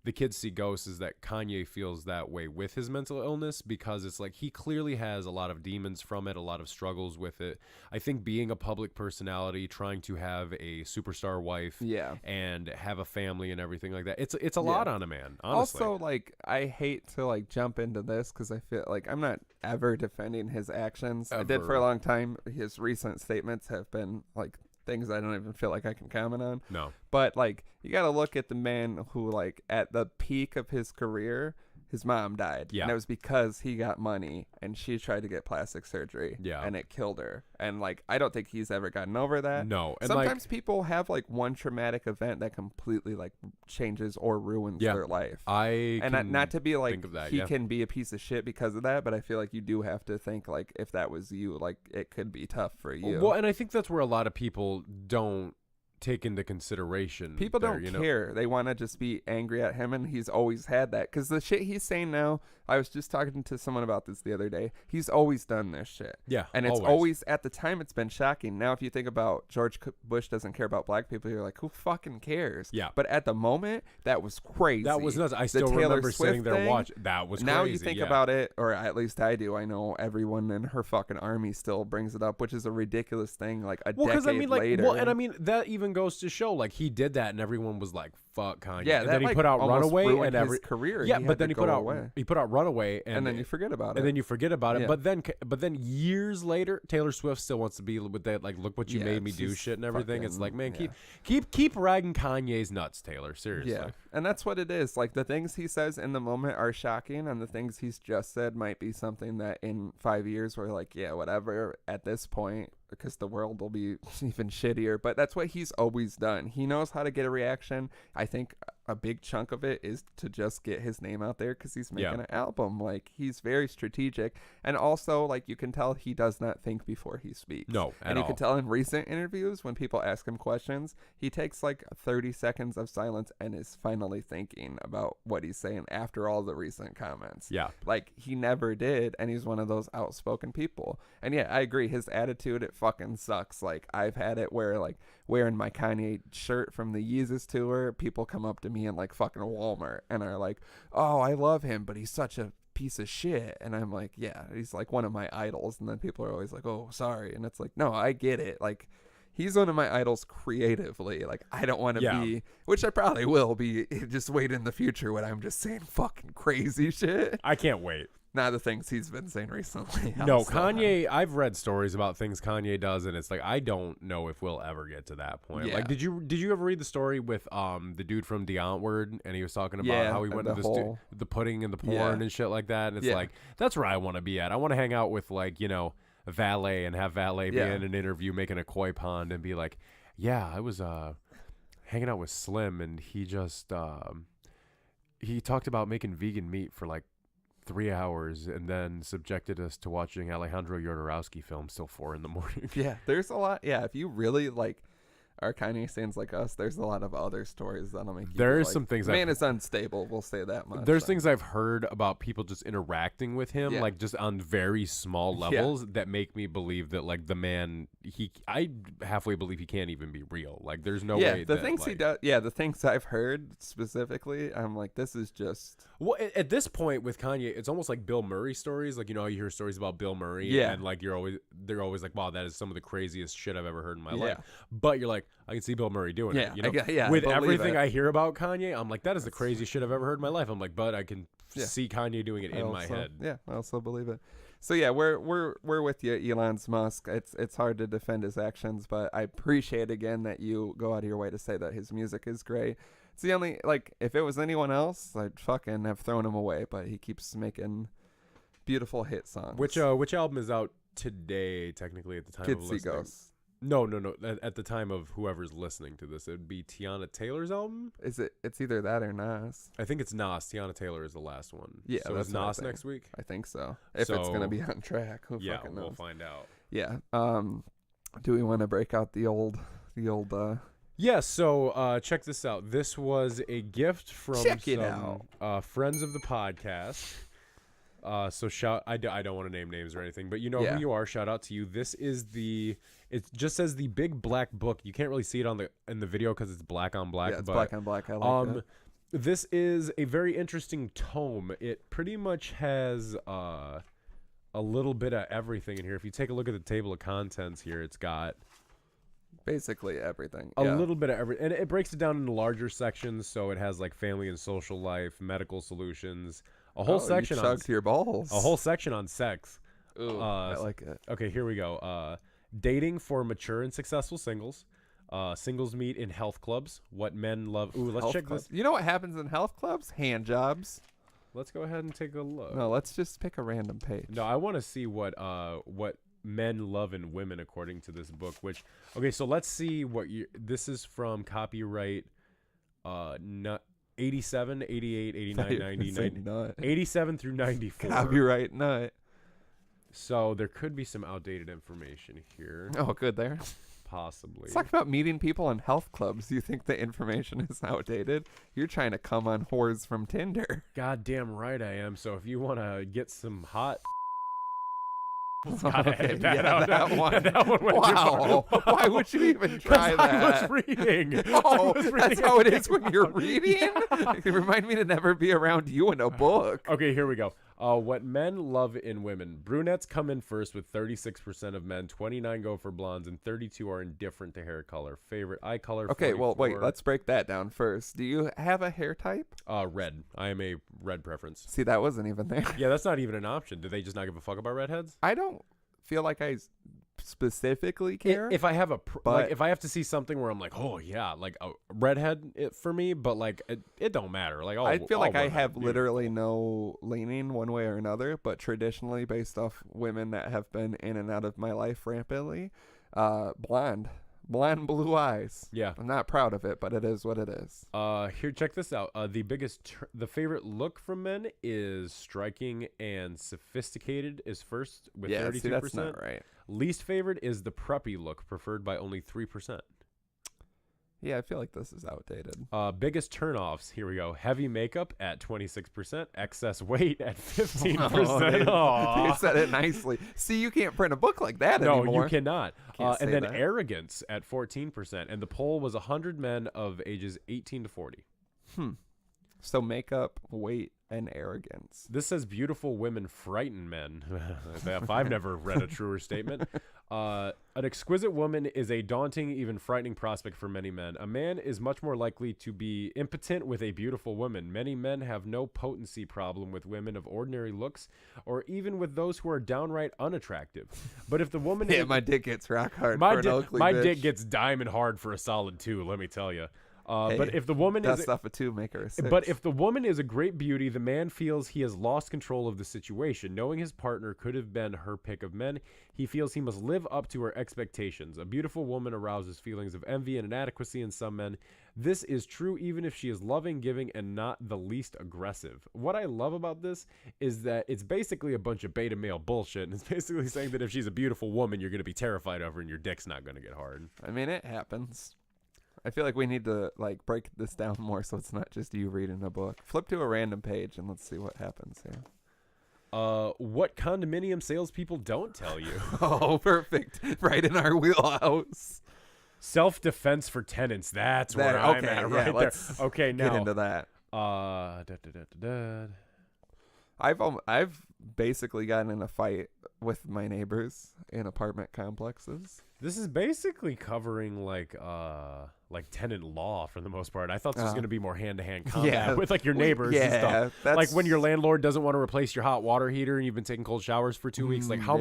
the Kids See Ghosts is that Kanye feels that way with his mental illness, because it's like he clearly has a lot of demons from it, a lot of struggles with it. I think being a public personality, trying to have a superstar wife and have a family and everything like that, it's a lot on a man, honestly. Also, like, I hate to like jump into this because I feel like I'm not ever defending his actions. I did for a long time. His recent statements have been like things I don't even feel like I can comment on. No. But like, you got to look at the man who, like, at the peak of his career, his mom died. Yeah. And it was because he got money and she tried to get plastic surgery. Yeah. And it killed her. And like, I don't think he's ever gotten over that. No. And sometimes people have like one traumatic event that completely like changes or ruins their life. Not to be like he can be a piece of shit because of that, but I feel like you do have to think like if that was you, like it could be tough for you. Well, and I think that's where a lot of people don't take into consideration. People don't care. They want to just be angry at him, and he's always had that. Because the shit he's saying now, I was just talking to someone about this the other day. He's always done this shit. Yeah, and it's always at the time it's been shocking. Now, if you think about George Bush doesn't care about black people, you're like, who fucking cares? Yeah. But at the moment, that was crazy. That was nuts. I still remember sitting there watching. That was crazy. Now you think about it, or at least I do. I know everyone in her fucking army still brings it up, which is a ridiculous thing. Like a decade later. Well, and I mean that even goes to show like he did that, and everyone was like, "Fuck Kanye." Yeah, and then he put out Runaway, and his career. Yeah, but then he put out Runaway, and then you forget about it. And then you forget about it. But then years later, Taylor Swift still wants to be with that like, look what you made me do shit and everything. It's like, man, keep ragging Kanye's nuts, Taylor. Seriously. Yeah, and that's what it is. Like the things he says in the moment are shocking, and the things he's just said might be something that in 5 years we're like, yeah, whatever. At this point, because the world will be even shittier. But that's what he's always done. He knows how to get a reaction. I think a big chunk of it is to just get his name out there because he's making an album. Like, he's very strategic. And also, like, you can tell he does not think before he speaks. No, and you can tell in recent interviews when people ask him questions, he takes like 30 seconds of silence and is finally thinking about what he's saying after all the recent comments. Yeah. Like, he never did, and he's one of those outspoken people. And yeah, I agree. His attitude, it fucking sucks. Like, I've had it where, like, wearing my Kanye shirt from the Yeezus tour, people come up to me in, like, fucking Walmart and are like, oh, I love him, but he's such a piece of shit. And I'm like, yeah, he's, like, one of my idols. And then people are always like, oh, sorry. And it's like, no, I get it. Like, he's one of my idols creatively. Like, I don't want to be, which I probably will be, just wait in the future when I'm just saying fucking crazy shit. I can't wait. Not the things he's been saying recently. No, Kanye, I've read stories about things Kanye does, and it's like I don't know if we'll ever get to that point. Yeah. Like, did you ever read the story with the dude from Deontward, and he was talking about how he went to the pudding and the porn and shit like that, and it's like, that's where I want to be at. I want to hang out with, like, you know, Valet, and have Valet be in an interview making a koi pond and be like, yeah, I was hanging out with Slim, and he just he talked about making vegan meat for like 3 hours and then subjected us to watching Alejandro Jodorowsky films till 4 a.m. Yeah, there's a lot. Yeah, if you really like are Kanye fans like us, there's a lot of other stories that'll make you There's like, some things man is unstable, we'll say that much. There's things I've heard about people just interacting with him, like just on very small levels that make me believe that, like, the man, I halfway believe he can't even be real. Like, there's no way the things he does, the things I've heard specifically, I'm like, this is just... Well, at this point with Kanye, it's almost like Bill Murray stories. Like, you know how you hear stories about Bill Murray, and like they're always like, wow, that is some of the craziest shit I've ever heard in my life. But you're like, I can see Bill Murray doing it. You know? With everything I hear about Kanye, I'm like, that is the craziest shit I've ever heard in my life. I'm like, but I can see Kanye doing it in my head. Yeah, I also believe it. So yeah, we're with you, Elon Musk. It's hard to defend his actions, but I appreciate again that you go out of your way to say that his music is great. It's the only, like, if it was anyone else, I'd fucking have thrown him away, but he keeps making beautiful hit songs. Which album is out today, technically, at the time of listening? Ghosts. No. At the time of whoever's listening to this, it would be Tiana Taylor's album. Is it? It's either that or Nas. I think it's Nas. Tiana Taylor is the last one. Yeah. So is Nas next week? I think so. If it's gonna be on track, who fucking knows? We'll find out. Yeah. Do we want to break out the old? Yeah. So check this out. This was a gift from some friends of the podcast. So I don't want to name names or anything, but you know who you are. Shout out to you. This is it just says the big black book. You can't really see it in the video because it's black on black. Yeah, it's black on black. I like that. This is a very interesting tome. It pretty much has a little bit of everything in here. If you take a look at the table of contents here, it's got basically everything. A little bit of everything. And it breaks it down into larger sections. So it has like family and social life, medical solutions, a whole section on your balls. A whole section on sex. Ooh, I like it. Okay, here we go. Dating for mature and successful singles. Singles meet in health clubs. What men love. Ooh, let's check this. You know what happens in health clubs? Hand jobs. Let's go ahead and take a look. No, let's just pick a random page. No, I want to see what men love in women according to this book. Okay, so let's see what this is from copyright 87, 88, 89, 90, 87 through 94. Copyright nut. So there could be some outdated information here. Oh, good there. Possibly. Let's talk about meeting people in health clubs. You think the information is outdated? You're trying to come on whores from Tinder. Goddamn right I am. So if you want to get some hot... That one went wow. Why would you even try that? I was reading. That's how it is when you're reading? It can remind me to never be around you in a book. Okay, here we go. What men love in women. Brunettes come in first with 36% of men. 29 go for blondes, and 32 are indifferent to hair color. Favorite eye color. Okay, 44. Well, wait. Let's break that down first. Do you have a hair type? Red. I am a red preference. See, that wasn't even there. Yeah, that's not even an option. Do they just not give a fuck about redheads? I don't feel like I specifically care. If I have if I have to see something where I'm like, oh yeah, like a redhead for me, but like it don't matter. Like I feel like I have literally no leaning one way or another, but traditionally based off women that have been in and out of my life rampantly, blonde blue eyes. Yeah, I'm not proud of it, but it is what it is. Here, check this out. The favorite look from men is striking and sophisticated is first with 32%. That's not right. Least favorite is the preppy look, preferred by only 3%. Yeah, I feel like this is outdated. Biggest turnoffs. Here we go. Heavy makeup at 26%. Excess weight at 15%. Oh, you said it nicely. See, you can't print a book like that anymore. No, you cannot. And then arrogance at 14%. And the poll was 100 men of ages 18 to 40. So makeup, weight, and arrogance. This says beautiful women frighten men. I've never read a truer statement. An exquisite woman is a daunting, even frightening prospect for many men. A man is much more likely to be impotent with a beautiful woman. Many men have no potency problem with women of ordinary looks, or even with those who are downright unattractive. But if the woman Yeah, my dick gets rock hard for an ugly my bitch. dick gets diamond hard for a solid 2, let me tell you. But if the woman dust off a 2, make her a 6. But if the woman is a great beauty, the man feels he has lost control of the situation. Knowing his partner could have been her pick of men, he feels he must live up to her expectations. A beautiful woman arouses feelings of envy and inadequacy in some men. This is true even if she is loving, giving, and not the least aggressive. What I love about this is that it's basically a bunch of beta male bullshit, and it's basically saying that if she's a beautiful woman, you're going to be terrified of her and your dick's not going to get hard. I mean, it happens. I feel like we need to like break this down more so it's not just you reading a book. Flip to a random page and let's see what happens here. What condominium salespeople don't tell you. Oh, perfect. Right in our wheelhouse. Self-defense for tenants. That's where I'm at right there. Okay, now. Get into that. I've basically gotten in a fight with my neighbors in apartment complexes. This is basically covering like tenant law for the most part. I thought this was going to be more hand-to-hand combat with like your neighbors and stuff. Like when your landlord doesn't want to replace your hot water heater and you've been taking cold showers for 2 weeks. Like how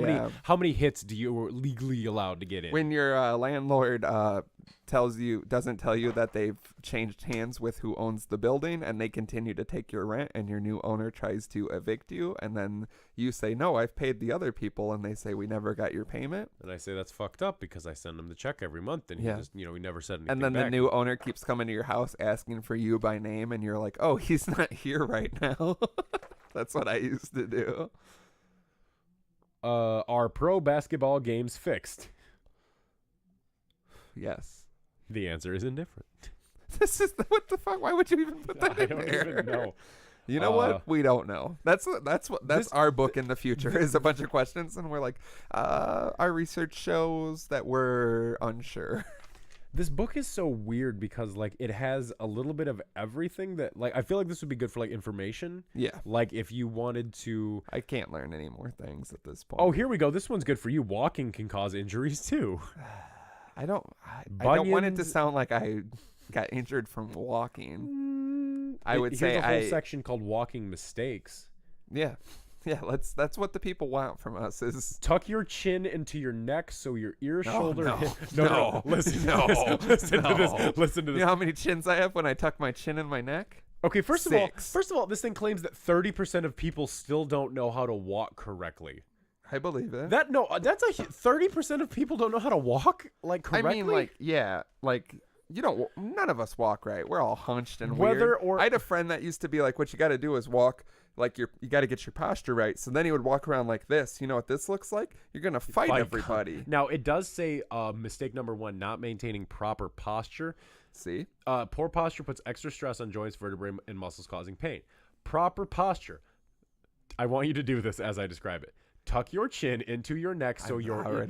many hits do you legally allowed to get in? When your landlord doesn't tell you that they've changed hands with who owns the building and they continue to take your rent and your new owner tries to evict you and then you say, no, I've paid the other people, and they say, we never got your payment. And I say that's fucked up because I send him the check every month and he just, he never said anything and then back. The new owner keeps coming to your house asking for you by name and you're like, oh, he's not here right now. That's what I used to do. Are pro basketball games fixed? Yes. The answer is indifferent. This is what the fuck? Why would you even put that in there? I don't even know. You know what? We don't know. That's our book in the future is a bunch of questions, and we're like, our research shows that we're unsure. This book is so weird because like it has a little bit of everything that like I feel like this would be good for like information. Yeah. Like if you wanted to. I can't learn any more things at this point. Oh, here we go. This one's good for you. Walking can cause injuries too. I don't want it to sound like I got injured from walking. I would say here's a whole section called walking mistakes. Yeah. That's what the people want from us is tuck your chin into your neck so your ear, shoulder, no. Listen to this. Listen to this. You know how many chins I have when I tuck my chin in my neck? Okay, first of all, this thing claims that 30% of people still don't know how to walk correctly. I believe it. That's 30% of people don't know how to walk like correctly. I mean, none of us walk right. We're all hunched and weird. I had a friend that used to be like, what you got to do is walk like you got to get your posture right. So then he would walk around like this. You know what this looks like? You're going to fight everybody. Now, it does say mistake number 1, not maintaining proper posture. See? Poor posture puts extra stress on joints, vertebrae, and muscles causing pain. Proper posture. I want you to do this as I describe it. Tuck your chin into your neck so your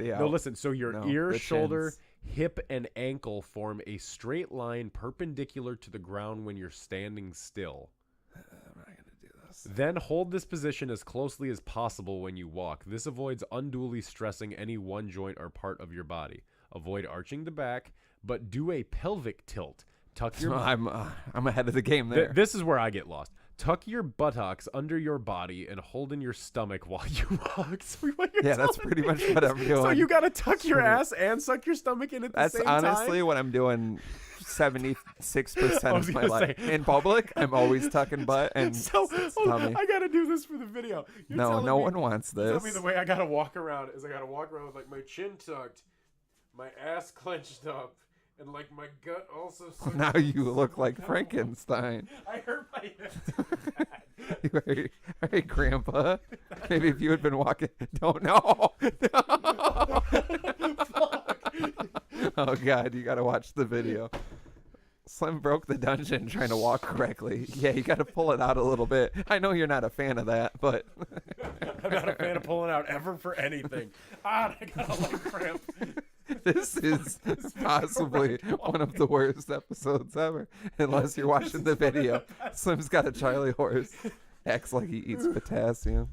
ear, shoulder, hip, and ankle form a straight line perpendicular to the ground when you're standing still. I'm not going to do this. Then hold this position as closely as possible when you walk. This avoids unduly stressing any one joint or part of your body. Avoid arching the back, but do a pelvic tilt. Tuck your. I'm ahead of the game there. This is where I get lost. Tuck your buttocks under your body and hold in your stomach while you walk. That's pretty much what I'm doing. So you got to tuck your ass and suck your stomach in at the same time? That's honestly what I'm doing 76% of my life. In public, I'm always tucking butt and stomach. I got to do this for the video. No one wants this. Tell me the way I got to walk around is I got to walk around with like my chin tucked, my ass clenched up, and like my gut also. Now you look like Frankenstein. I hurt my head. Hey, Grandpa. Maybe if you had been walking. Don't know. Oh God, you gotta watch the video. Slim broke the dungeon trying to walk correctly. Yeah, you gotta pull it out a little bit. I know you're not a fan of that, but I'm not a fan of pulling out ever for anything. I got a leg cramp. This is possibly one of the worst episodes ever, unless you're watching the video. Slim's got a Charlie horse. Acts like he eats potassium.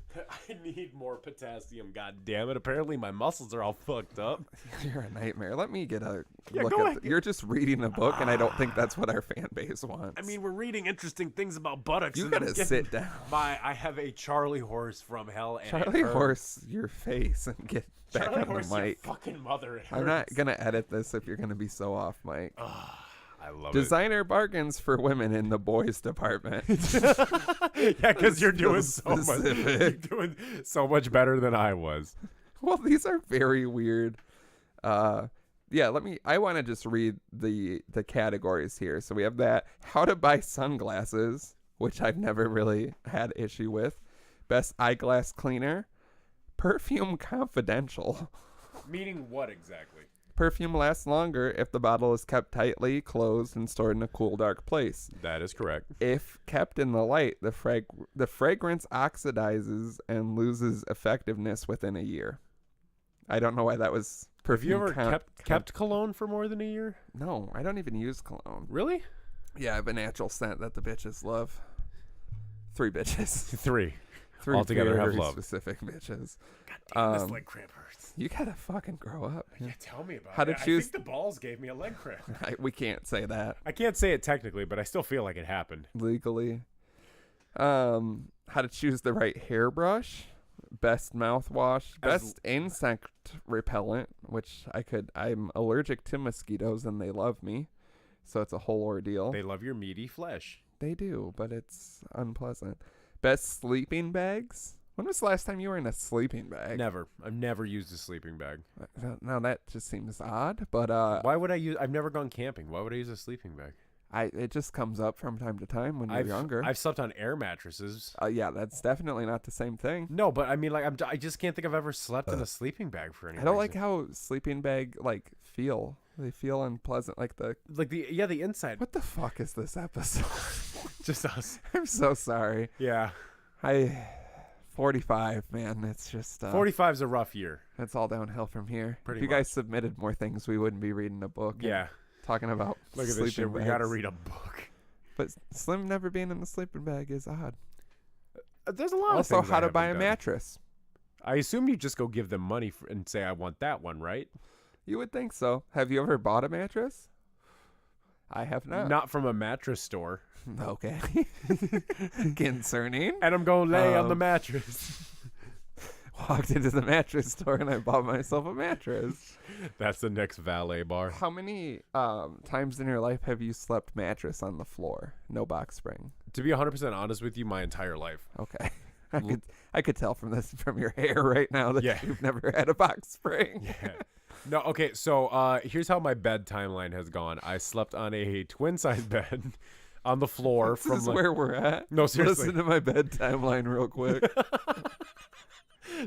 I need more potassium, god damn it. Apparently my muscles are all fucked up. You're a nightmare. Let me get a Yeah, look go at ahead. You're just reading a book, and I don't think that's what our fan base wants. I mean, we're reading interesting things about buttocks. you and I'm gotta getting sit down. I have a Charlie horse from hell. And Charlie horse your face and get back Charlie on horse, the your mic. fucking mother. It I'm not hurts. gonna edit this if you're gonna be so off, Mike. I love Designer bargains for women in the boys department. it. Yeah, because you're doing so much. Specific. You're doing so much better than I was. Well, these are very weird. Yeah, I want to just read the categories here. So we have that how to buy sunglasses, which I've never really had issue with. Best eyeglass cleaner, perfume confidential. Meaning what exactly? Perfume lasts longer if the bottle is kept tightly closed and stored in a cool, dark place. That is correct. If kept in the light, the fragrance oxidizes and loses effectiveness within a year. I don't know why that was Have you perfume. ever kept cologne for more than a year? No, I don't even use cologne. Really? Yeah, I have a natural scent that the bitches love. 3 bitches. 3. 3 Altogether have very love. specific bitches. God damn, this leg cramp hurts. You gotta fucking grow up. Yeah, tell me about How it. to choose- I think the balls gave me a leg cramp. We can't say that I can't say it technically, but I still feel like it happened. legally. How to choose the right hairbrush. Best mouthwash. Best insect repellent, which I'm allergic to mosquitoes and they love me. So it's a whole ordeal. They love your meaty flesh. They do, but it's unpleasant. Best sleeping bags. When was the last time you were in a sleeping bag? Never. I've never used a sleeping bag. Now that just seems odd, but Why would I use? I've never gone camping. Why would I use a sleeping bag? it just comes up from time to time when you're younger. I've slept on air mattresses. Yeah, that's definitely not the same thing. No, but I mean, like, I just can't think I've ever slept in a sleeping bag for any I don't reason. like how sleeping bag feel. They feel unpleasant. Like the the inside. what the fuck is this episode? Just us. I'm so sorry. Yeah. 45, man. It's just 45's a rough year. It's all downhill from here. Pretty if you guys submitted more things, we wouldn't be reading a book. and Yeah. talking about Look at sleeping this shit. We bags. gotta read a book. But Slim never being in the sleeping bag is odd. There's a lot of Also, things how I to buy a haven't done. mattress. I assume you just go give them money and say, I want that one, right? You would think so. Have you ever bought a mattress? I have not. Not from a mattress store. Okay. Concerning. And I'm going to lay on the mattress. Walked into the mattress store and I bought myself a mattress. That's the next valet bar. How many times in your life have you slept mattress on the floor? No box spring. To be 100% honest with you, my entire life. Okay. I could tell from your hair right now that Yeah. you've never had a box spring. Yeah. No, okay, so here's how my bed timeline has gone. I slept on a twin-size bed on the floor This from is like, where we're at. No, seriously. Listen to my bed timeline real quick.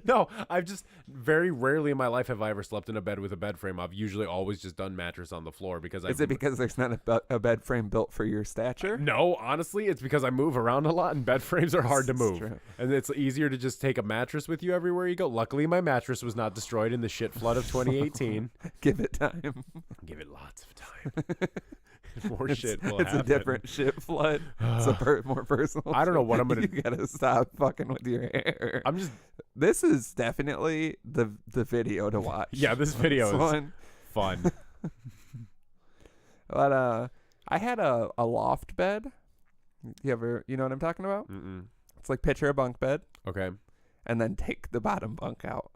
No, I've just very rarely in my life have I ever slept in a bed with a bed frame. I've usually always just done mattress on the floor because Is it because there's not a bed frame built for your stature? No, honestly, it's because I move around a lot and bed frames are hard to This is move. true. And it's easier to just take a mattress with you everywhere you go. Luckily, my mattress was not destroyed in the shit flood of 2018. Give it time. Give it lots of time. More shit will It's happen. a different shit flood. It's a more personal. I don't know what I'm gonna- You gotta stop fucking with your hair. I'm just... This is definitely the video to watch. Yeah, this video This is one. fun. But I had a loft bed. You know what I'm talking about? Mm-mm. It's like picture a bunk bed Okay. and then take the bottom bunk out.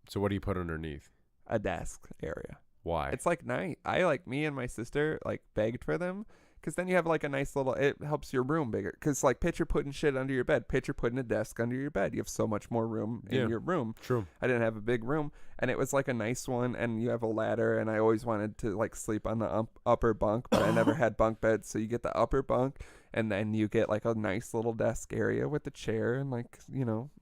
So what do you put underneath? A desk area. Why? It's like nice. Me and my sister begged for them because then you have a nice little, it helps your room bigger. Because picture putting shit under your bed, picture putting a desk under your bed. You have so much more room in Yeah. your room. True. I didn't have a big room and it was a nice one and you have a ladder and I always wanted to sleep on the upper bunk, but I never had bunk beds. So you get the upper bunk and then you get a nice little desk area with a chair and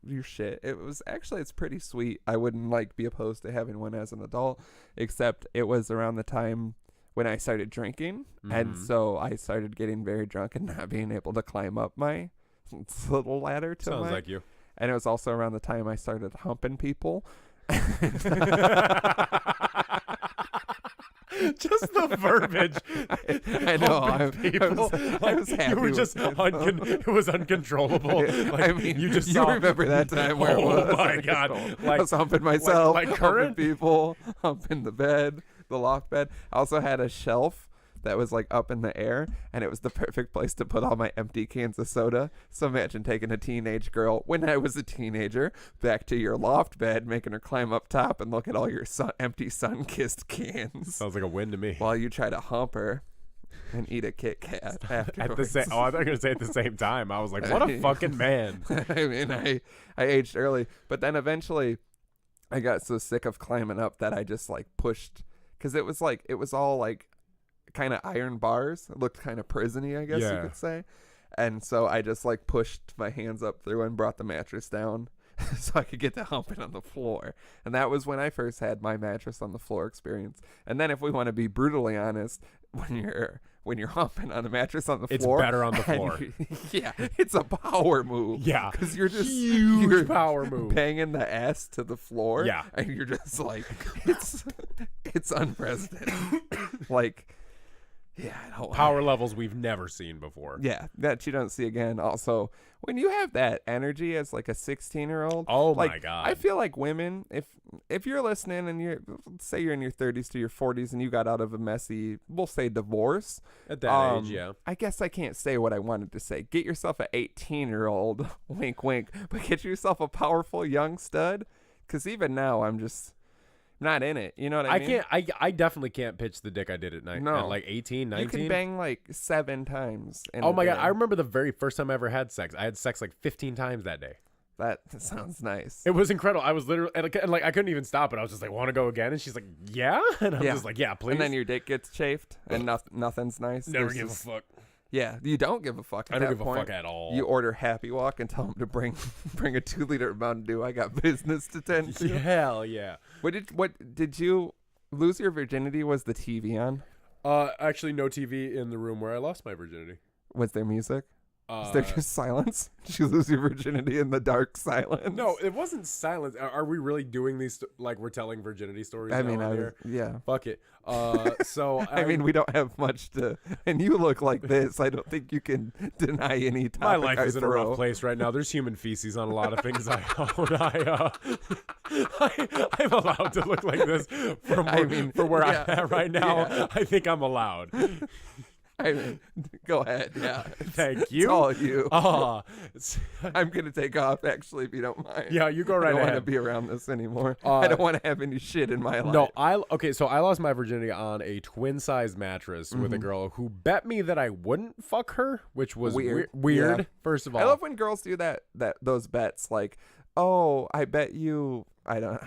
your shit. It's pretty sweet. I wouldn't be opposed to having one as an adult, except it was around the time when I started drinking. And Mhm. so I started getting very drunk and not being able to climb up my little ladder to Sounds my, like you. and it was also around the time I started humping people. Just the verbiage. I know. I was happy. You were just it was uncontrollable. Like, I mean, you just remember that time where it was. Oh my God! I was humping myself, like humping current people, humping the bed, the loft bed. I also had a shelf that was like up in the air, and it was the perfect place to put all my empty cans of soda. So imagine taking a teenage girl when I was a teenager back to your loft bed, making her climb up top and look at all your empty sun-kissed cans. Sounds like a win to me. While you try to hump her and eat a Kit Kat afterwards. At the same, I thought you were gonna say at the same time. I was like, what a fucking man. I mean, I aged early, but then eventually I got so sick of climbing up that I just like pushed, because it was all like kind of iron bars. It looked kind of prison-y, I guess you could say. And so I just like pushed my hands up through and brought the mattress down so I could get to humping on the floor. And that was when I first had my mattress on the floor experience. And then if we want to be brutally honest, when you're humping on a mattress on the floor, it's better on the floor. Yeah, it's a power move. Yeah, because you're just huge power move, banging the ass to the floor. Yeah, and you're just like, it's unprecedented. Like, yeah, power levels we've never seen before. Yeah, that you don't see again. Also, when you have that energy as like a 16-year-old, oh like, my God, I feel like women, if you're listening and say you're in your 30s to your 40s and you got out of a messy, we'll say divorce at that age, I guess I can't say what I wanted to say. Get yourself an 18-year-old, wink, wink, but get yourself a powerful young stud, because even now I'm just not in it. You know what I mean? I definitely can't pitch the dick I did at night. No. At like 18, 19. You can bang like 7 times. Oh my God. I remember the very first time I ever had sex. I had sex like 15 times that day. That sounds nice. It was incredible. I was literally, and like I couldn't even stop it. I was just like, want to go again? And she's like, yeah? And I'm just like, yeah, please. And then your dick gets chafed and nothing's nice. Never give a fuck. Yeah, you don't give a fuck at I don't that give point. a fuck at all. You order Happy Walk and tell them to bring a 2-liter Mountain Dew. I got business to tend to. Hell yeah. What did you lose your virginity? Was the TV on? Actually, no TV in the room where I lost my virginity. Was there music? Is there just silence? Did you lose your virginity in the dark silence? No, it wasn't silence. Are we really doing these like we're telling virginity stories? I mean, yeah. Fuck it. So I mean, we don't have much to. And you look like this. I don't think you can deny any topic. My life is in a rough place right now. There's human feces on a lot of things I own. I'm allowed to look like this for where I'm at right now. Yeah. I think I'm allowed. I mean, go ahead. Yeah. Thank you. It's all you. I'm going to take off, actually, if you don't mind. Yeah, you go right ahead. I don't want to be around this anymore. I don't want to have any shit in my life. No, so I lost my virginity on a twin-size mattress with a girl who bet me that I wouldn't fuck her, which was weird. Yeah. First of all. I love when girls do those bets, like, oh, I bet you... I don't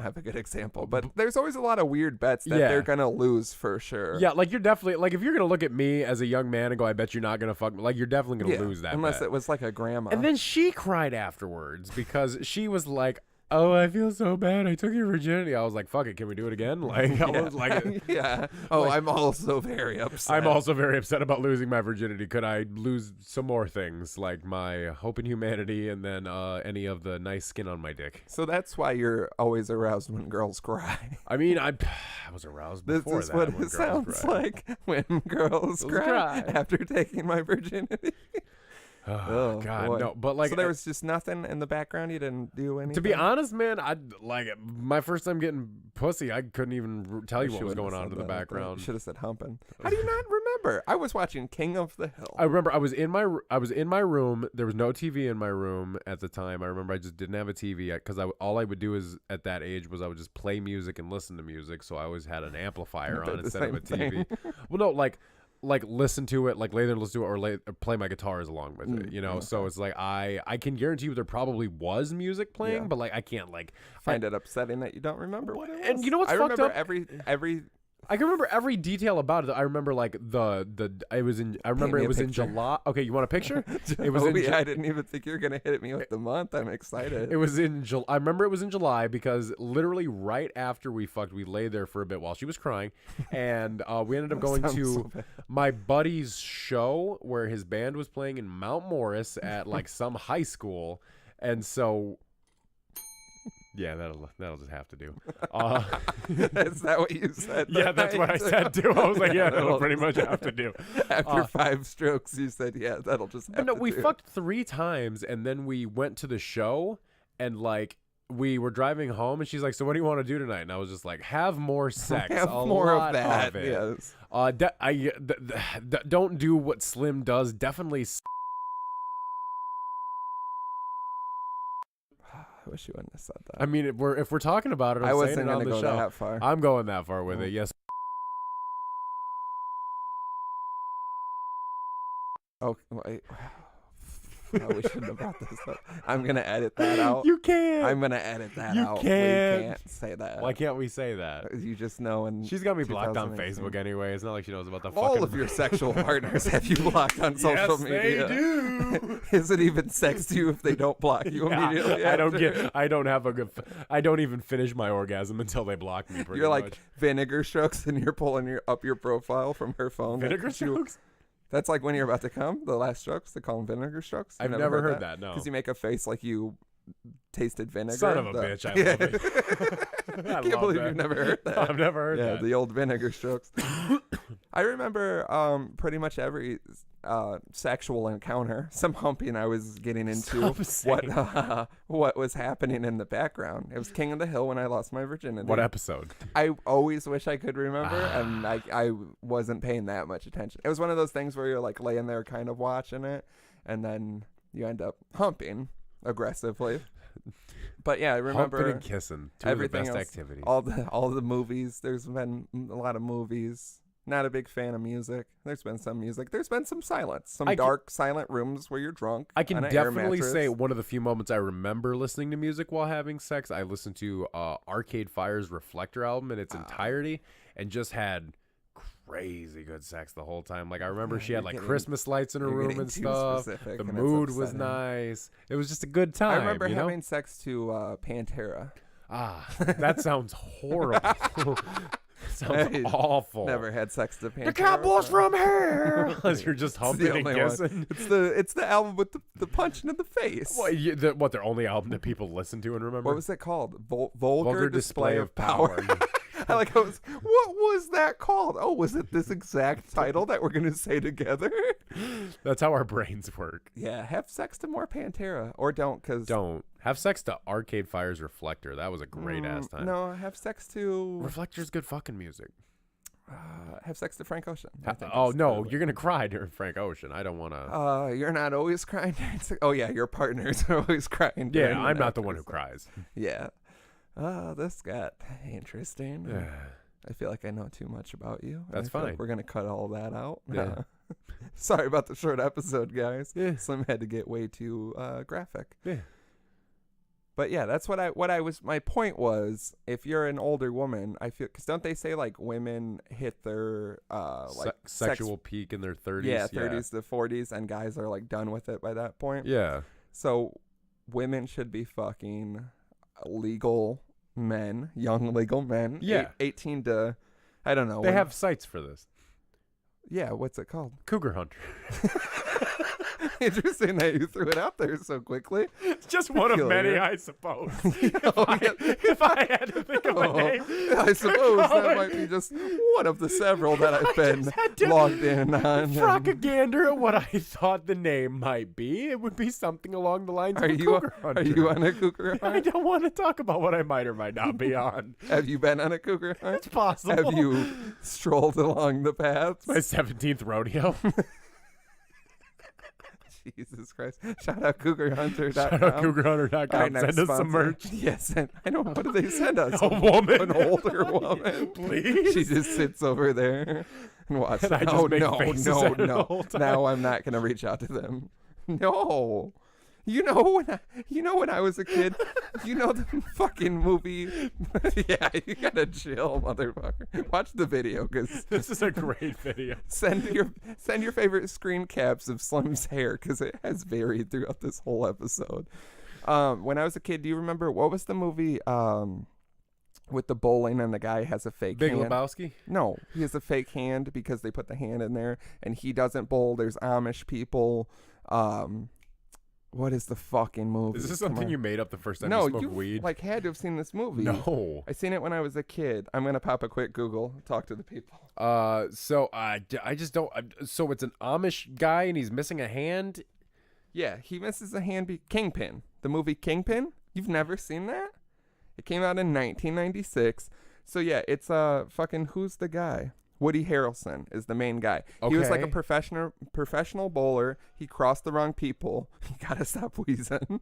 have a good example, but there's always a lot of weird bets that they're going to lose for sure. Yeah, like you're definitely, like if you're going to look at me as a young man and go, I bet you're not going to fuck me, like you're definitely going to lose that unless bet. It was like a grandma. And then she cried afterwards because she was like, oh, I feel so bad. I took your virginity. I was like, fuck it. Can we do it again? Like, I was like, yeah. Oh, like, I'm also very upset. I'm also very upset about losing my virginity. Could I lose some more things like my hope in humanity and then any of the nice skin on my dick? So that's why you're always aroused when girls cry. I mean, I was aroused before that. This is what it sounds like when girls cry after taking my virginity. Oh God, boy. No! But like, so there was just nothing in the background. You didn't do anything. To be honest, man, I like my first time getting pussy. I couldn't even tell you what was going on in the background. Should have said humping. How do you not remember? I was watching King of the Hill. I remember I was in my room. There was no TV in my room at the time. I remember I just didn't have a TV because all I would do is at that age was I would just play music and listen to music. So I always had an amplifier on instead of a TV. Well, no, like listen to it, like lay there and listen to it, or play my guitars along with it, you know. Okay. So it's like I can guarantee you there probably was music playing, but like I can't like find it upsetting that you don't remember what it was. And you know what's fucked up? I can remember every detail about it. I remember like it was in July. Okay, you want a picture? It was in I didn't even think you were gonna hit me with the month. I'm excited. It was in July. I remember it was in July because literally right after we fucked, we lay there for a bit while she was crying, and we ended up going to my buddy's show where his band was playing in Mount Morris at like some high school, and so. Yeah, that'll just have to do. Is that what you said? Yeah, that's what I said too. I was like, yeah, that'll pretty much have to do. After 5 strokes, you said, yeah, that'll just have But no, to we do. fucked 3 times, and then we went to the show, and like we were driving home, and she's like, "So what do you want to do tonight?" And I was just like, "Have more sex, Have a more lot of that." of it. Yes. Don't do what Slim does. Definitely. I wish you wouldn't have said that. I mean, if we're talking about it, I'm I saying wasn't it on gonna the go show. that far. I'm going that far with it. Yes. Oh, wait. Oh, we shouldn't have brought this up. I'm gonna edit that out. You can't. I'm gonna edit that out. Can't. We can't say that. Why can't we say that? You just know. And She's got me blocked on 2018. Facebook anyway. It's not like she knows about the All fucking. of your sexual partners have you blocked on social media. Yes, they do. Is it even sex to you if they don't block you Yeah, immediately? I don't after? get. I don't have a good. I don't even finish my orgasm until they block me. Pretty You're like much. vinegar strokes, and you're pulling up your profile from her phone. Vinegar strokes. That's like when you're about to come. The last strokes, they call them vinegar strokes. I've never heard that. No. Because you make a face like you tasted vinegar. Son of a bitch! I love it. I can't believe you've never heard that. I've never heard Yeah, that. the old vinegar strokes. I remember pretty much every sexual encounter. Some humping I was getting into. What was happening in the background. It was King of the Hill when I lost my virginity. What episode? I always wish I could remember, and I wasn't paying that much attention. It was one of those things where you're like laying there kind of watching it, and then you end up humping aggressively. But yeah, I remember Humping and kissing. Two of the everything best else, activities. all the movies. There's been a lot of movies. Not a big fan of music. There's been some music. There's been some silence. Some dark, silent rooms where you're drunk. I can on an air definitely mattress. say one of the few moments I remember listening to music while having sex. I listened to Arcade Fire's Reflector album in its entirety, and just had crazy good sex the whole time. Like I remember she had like Christmas lights in her room and stuff. The mood was nice. It was just a good time. I remember you know? having sex to Pantera. That sounds horrible. Sounds awful. Never had sex to Pantera. The Cowboys from here. As you're just humping and only kissing. It's the album with the punching in the face. What their only album that people listen to and remember? What was it called? Vulgar Display of Power. What was that called? Oh, was it this exact title that we're going to say together? That's how our brains work. Yeah, have sex to more Pantera. Or don't, because... Don't. Have sex to Arcade Fire's Reflector. That was a great-ass time. No, have sex to... Reflector's good fucking music. Have sex to Frank Ocean. Oh, no, you're going to cry during Frank Ocean. I don't want to... You're not always crying. Oh, yeah, your partners are always crying. Yeah, I'm not the one who cries. Yeah. This got interesting. I feel like I know too much about you. That's fine. fine. We're going to cut all that out. Yeah. Sorry about the short episode, guys. Yeah. Slim had to get way too graphic. Yeah. But yeah, that's what I was. My point was, if you're an older woman, I feel, because don't they say like women hit their sexual peak in their 30s? Yeah, 30s to 40s, and guys are like done with it by that point. Yeah. So women should be fucking legal men, young legal men. Yeah. 18 to, I don't know. They have sites for this. Yeah, what's it called? Cougar Hunter. Interesting that you threw it out there so quickly. It's just one of many, I suppose. If if I had to think of a name. I suppose that might be just one of the several that I've been logged in on. Propaganda at what I thought the name might be. It would be something along the lines of a Cougar Hunter. Are you on a cougar hunt? I don't want to talk about what I might or might not be on. Have you been on a cougar hunt? It's possible. Have you strolled along the paths? My 17th rodeo. Jesus Christ. Shout out CougarHunter.com. Shout out CougarHunter.com. Send us some merch. Yes. I don't know. What do they send us? A woman. An older woman. Please. She just sits over there and watches. And I just make faces at her the whole time. Now I'm not going to reach out to them. No. You know when I was a kid, you know the fucking movie. Yeah, you gotta chill, motherfucker. Watch the video, because this is a great video. Send your favorite screen caps of Slim's hair, because it has varied throughout this whole episode. When I was a kid, do you remember what was the movie with the bowling and the guy has a fake Big hand? Lebowski? No, he has a fake hand because they put the hand in there, and he doesn't bowl. There's Amish people. What is the fucking movie? Is this something you made up the first time no, you smoked you weed? like had to have seen this movie. No. I seen it when I was a kid. I'm gonna pop a quick Google. Talk to the people. So I just don't. So it's an Amish guy and he's missing a hand. Yeah, he misses a hand. Kingpin. The movie Kingpin. You've never seen that? It came out in 1996. So yeah, it's fucking who's the guy? Woody Harrelson is the main guy. He was like a professional bowler. He crossed the wrong people. You gotta stop wheezing.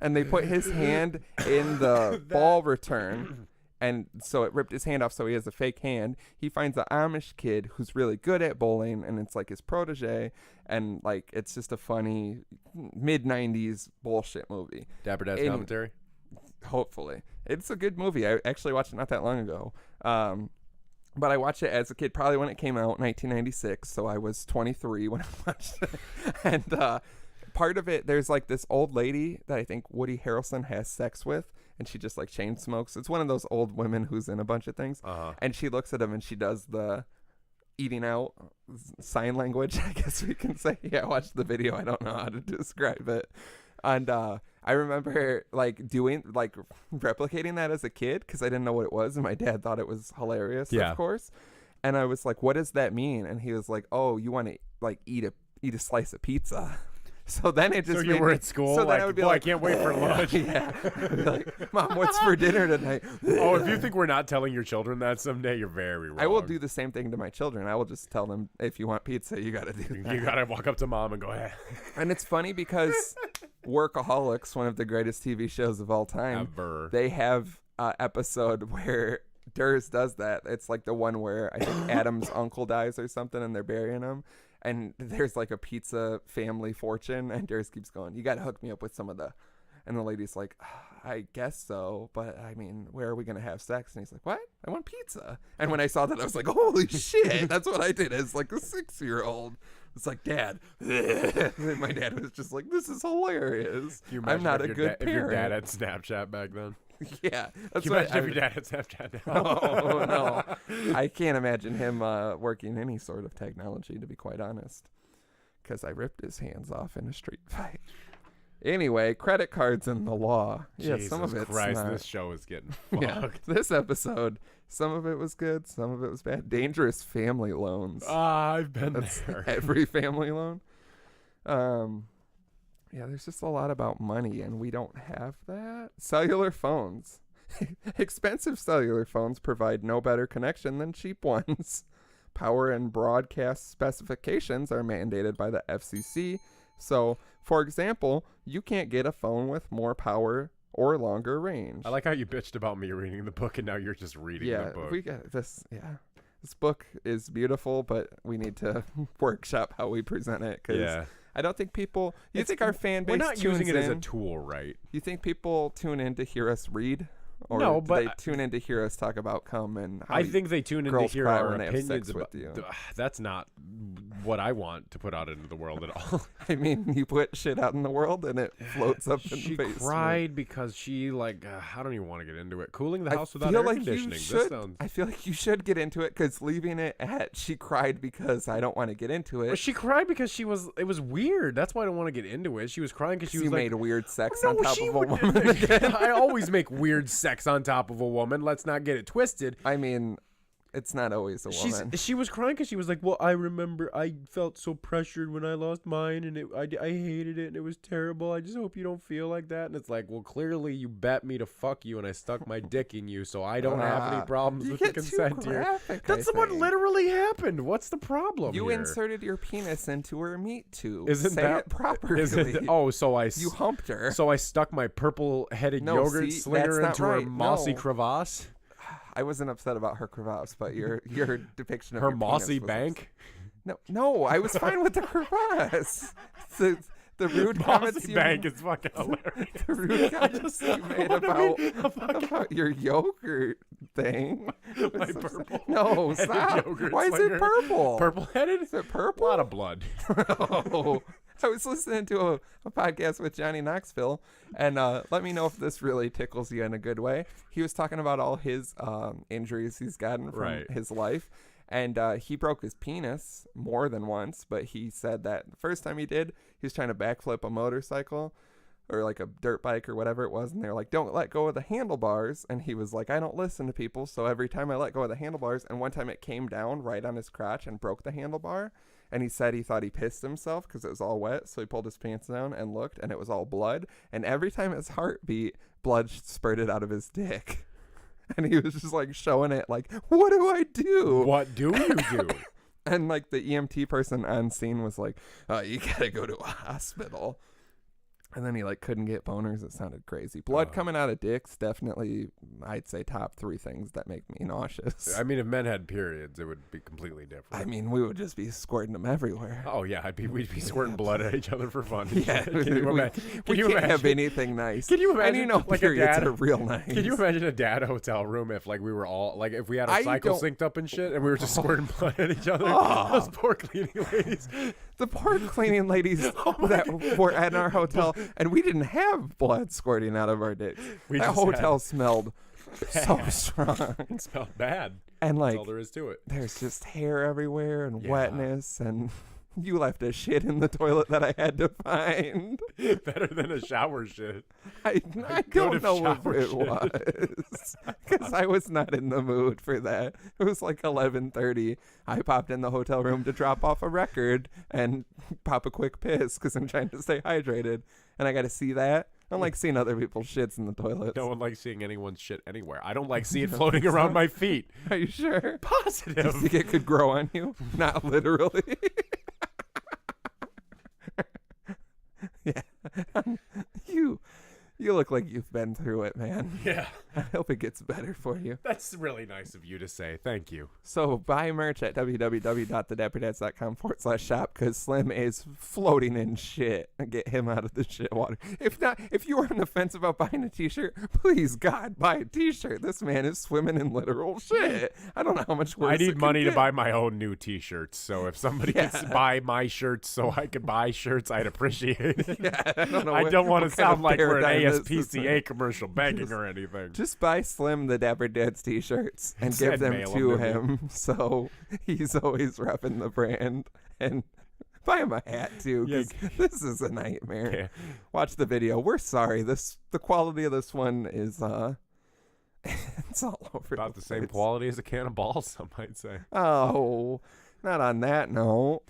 And they put his hand in the ball return, and so it ripped his hand off. So he has a fake hand. He finds an Amish kid who's really good at bowling, and it's like his protege. And like it's just a funny mid-90s bullshit movie. Dapper Dad's commentary. Hopefully, it's a good movie. I actually watched it not that long ago. But I watched it as a kid, probably when it came out, 1996. So I was 23 when I watched it. And part of it, there's like this old lady that I think Woody Harrelson has sex with, and she just like chain smokes. It's one of those old women who's in a bunch of things. And she looks at him and she does the eating out sign language, I guess we can say. Yeah, I watched the video. I don't know how to describe it. And I remember like replicating that as a kid because I didn't know what it was, and my dad thought it was hilarious, of course. And I was like, "What does that mean?" And he was like, "Oh, you want to like eat a slice of pizza." So then it just. So you were at school. So then I would be like, "I can't wait for lunch." Yeah. Like, Mom, what's for dinner tonight? Oh, if you think we're not telling your children that someday, you're very wrong. I will do the same thing to my children. I will just tell them, if you want pizza, you got to do that. You got to walk up to Mom and go, "Hey." And it's funny because Workaholics, one of the greatest TV shows of all time, ever. They have an episode where Durs does that. It's like the one where I think Adam's uncle dies or something, and they're burying him. And there's like a pizza family fortune, and Durs keeps going, "You got to hook me up with some of the," and the lady's like, "I guess so, but I mean, where are we going to have sex?" And he's like, "What? I want pizza." And when I saw that, I was like, holy shit, that's what I did as like a 6-year-old. It's like, "Dad." And my dad was just like, "This is hilarious. I'm not a good parent." If your dad had Snapchat back then. Yeah. That's Can you imagine if your dad had Snapchat now? Oh, no. I can't imagine him working any sort of technology, to be quite honest. Because I ripped his hands off in a street fight. Anyway, credit cards and the law. Jesus some of it's Christ, not. This show is getting fucked. Yeah, this episode, some of it was good, some of it was bad. Dangerous family loans. I've been That's there. Every family loan. Yeah, there's just a lot about money, and we don't have that. Cellular phones. Expensive cellular phones provide no better connection than cheap ones. Power and broadcast specifications are mandated by the FCC. So, for example, you can't get a phone with more power or longer range. I like how you bitched about me reading the book, and now you're just reading the book. We got this. Yeah, this book is beautiful, but we need to workshop how we present it. Cause I don't think people. You think our fan base? We're not tunes using it as a in? tool, right? You think people tune in to hear us read? Or No, do but they tune in to hear us talk about cum and how I think they tune in to girls hear cry our when they have opinions sex about with you. That's not what I want to put out into the world at all. I mean, you put shit out in the world and it floats up in She the basement. cried because she I don't even want to get into it. Cooling the house without feel air like conditioning. You should, This sounds. I feel like you should get into it because leaving it at she cried because I don't want to get into it. Well, she cried because it was weird. That's why I don't want to get into it. She was crying because she was you like, made weird sex no, on top she of a would- woman again. I always make weird sex on top of a woman. Let's not get it twisted. I mean, it's not always a woman. She was crying because she was like, well, I remember I felt so pressured when I lost mine, and I hated it, and it was terrible. I just hope you don't feel like that. And it's like, well, clearly you bet me to fuck you, and I stuck my dick in you, so I don't have any problems with the consent here. That's what literally happened. What's the problem You here? inserted your penis into her meat tube. Isn't Say that it properly? You humped her. So I stuck my purple-headed yogurt slinger into her mossy crevasse. I wasn't upset about her crevasse, but your depiction of her your mossy penis was bank. No, I was fine with the crevasse. The rude comments Mossy you bank is fucking hilarious. The rude comments you made about your yogurt thing. My purple. No, stop. Why is it purple? Purple-headed? Is it purple? A lot of blood. Oh. I was listening to a podcast with Johnny Knoxville, and let me know if this really tickles you in a good way. He was talking about all his injuries he's gotten from his life, And he broke his penis more than once, but he said that the first time he did, he was trying to backflip a motorcycle or like a dirt bike or whatever it was. And they were like, don't let go of the handlebars. And he was like, I don't listen to people. So every time I let go of the handlebars, and one time it came down right on his crotch and broke the handlebar. And he said he thought he pissed himself because it was all wet. So he pulled his pants down and looked, and it was all blood. And every time his heart beat, blood spurted out of his dick. And he was just like showing it like, what do I do? What do you do? And like the EMT person on scene was like, you gotta go to a hospital. And then he like couldn't get boners. It sounded crazy. Blood coming out of dicks, definitely, I'd say top 3 things that make me nauseous. I mean, if men had periods, it would be completely different. I mean, we would just be squirting them everywhere. Oh yeah, we'd be squirting blood at each other for fun. Yeah, we can't have anything nice. Can you imagine? And you know, like periods are real nice. Can you imagine a dad hotel room if like we were all like if we had our cycle synced up and shit, and we were just squirting blood at each other? Those poor cleaning ladies. The poor cleaning ladies that were at our hotel, and we didn't have blood squirting out of our dicks. That hotel smelled so strong. It smelled bad. And like, that's all there is to it. There's just hair everywhere and wetness, and you left a shit in the toilet that I had to find. Better than a shower shit. I don't know what it was, because I was not in the mood for that. It was like 11:30. I popped in the hotel room to drop off a record and pop a quick piss because I'm trying to stay hydrated, and I got to see that. I don't like seeing other people's shits in the toilets. No one likes seeing anyone's shit anywhere. I don't like seeing it floating around my feet. Are you sure? Positive. Do you think it could grow on you? Not literally. Yeah. You look like you've been through it, man. Yeah. I hope it gets better for you. That's really nice of you to say. Thank you. So buy merch at www.thedapperdads.com/shop because Slim is floating in shit. Get him out of the shit water. If not, if you are on the fence about buying a t-shirt, please, God, buy a t-shirt. This man is swimming in literal shit. I don't know how much worse I need money to buy my own new t-shirts. So if somebody could buy my shirts so I could buy shirts, I'd appreciate it. Yeah, I don't want to sound like we're an ASPCA commercial begging or anything. Just buy Slim the Dapper Dads t-shirts and give them to him, so he's always repping the brand. And buy him a hat too, because this is a nightmare. Yeah. Watch the video. We're sorry. The quality of this one is it's all over. About the same quality as a can of balls, some might say. Oh, not on that note.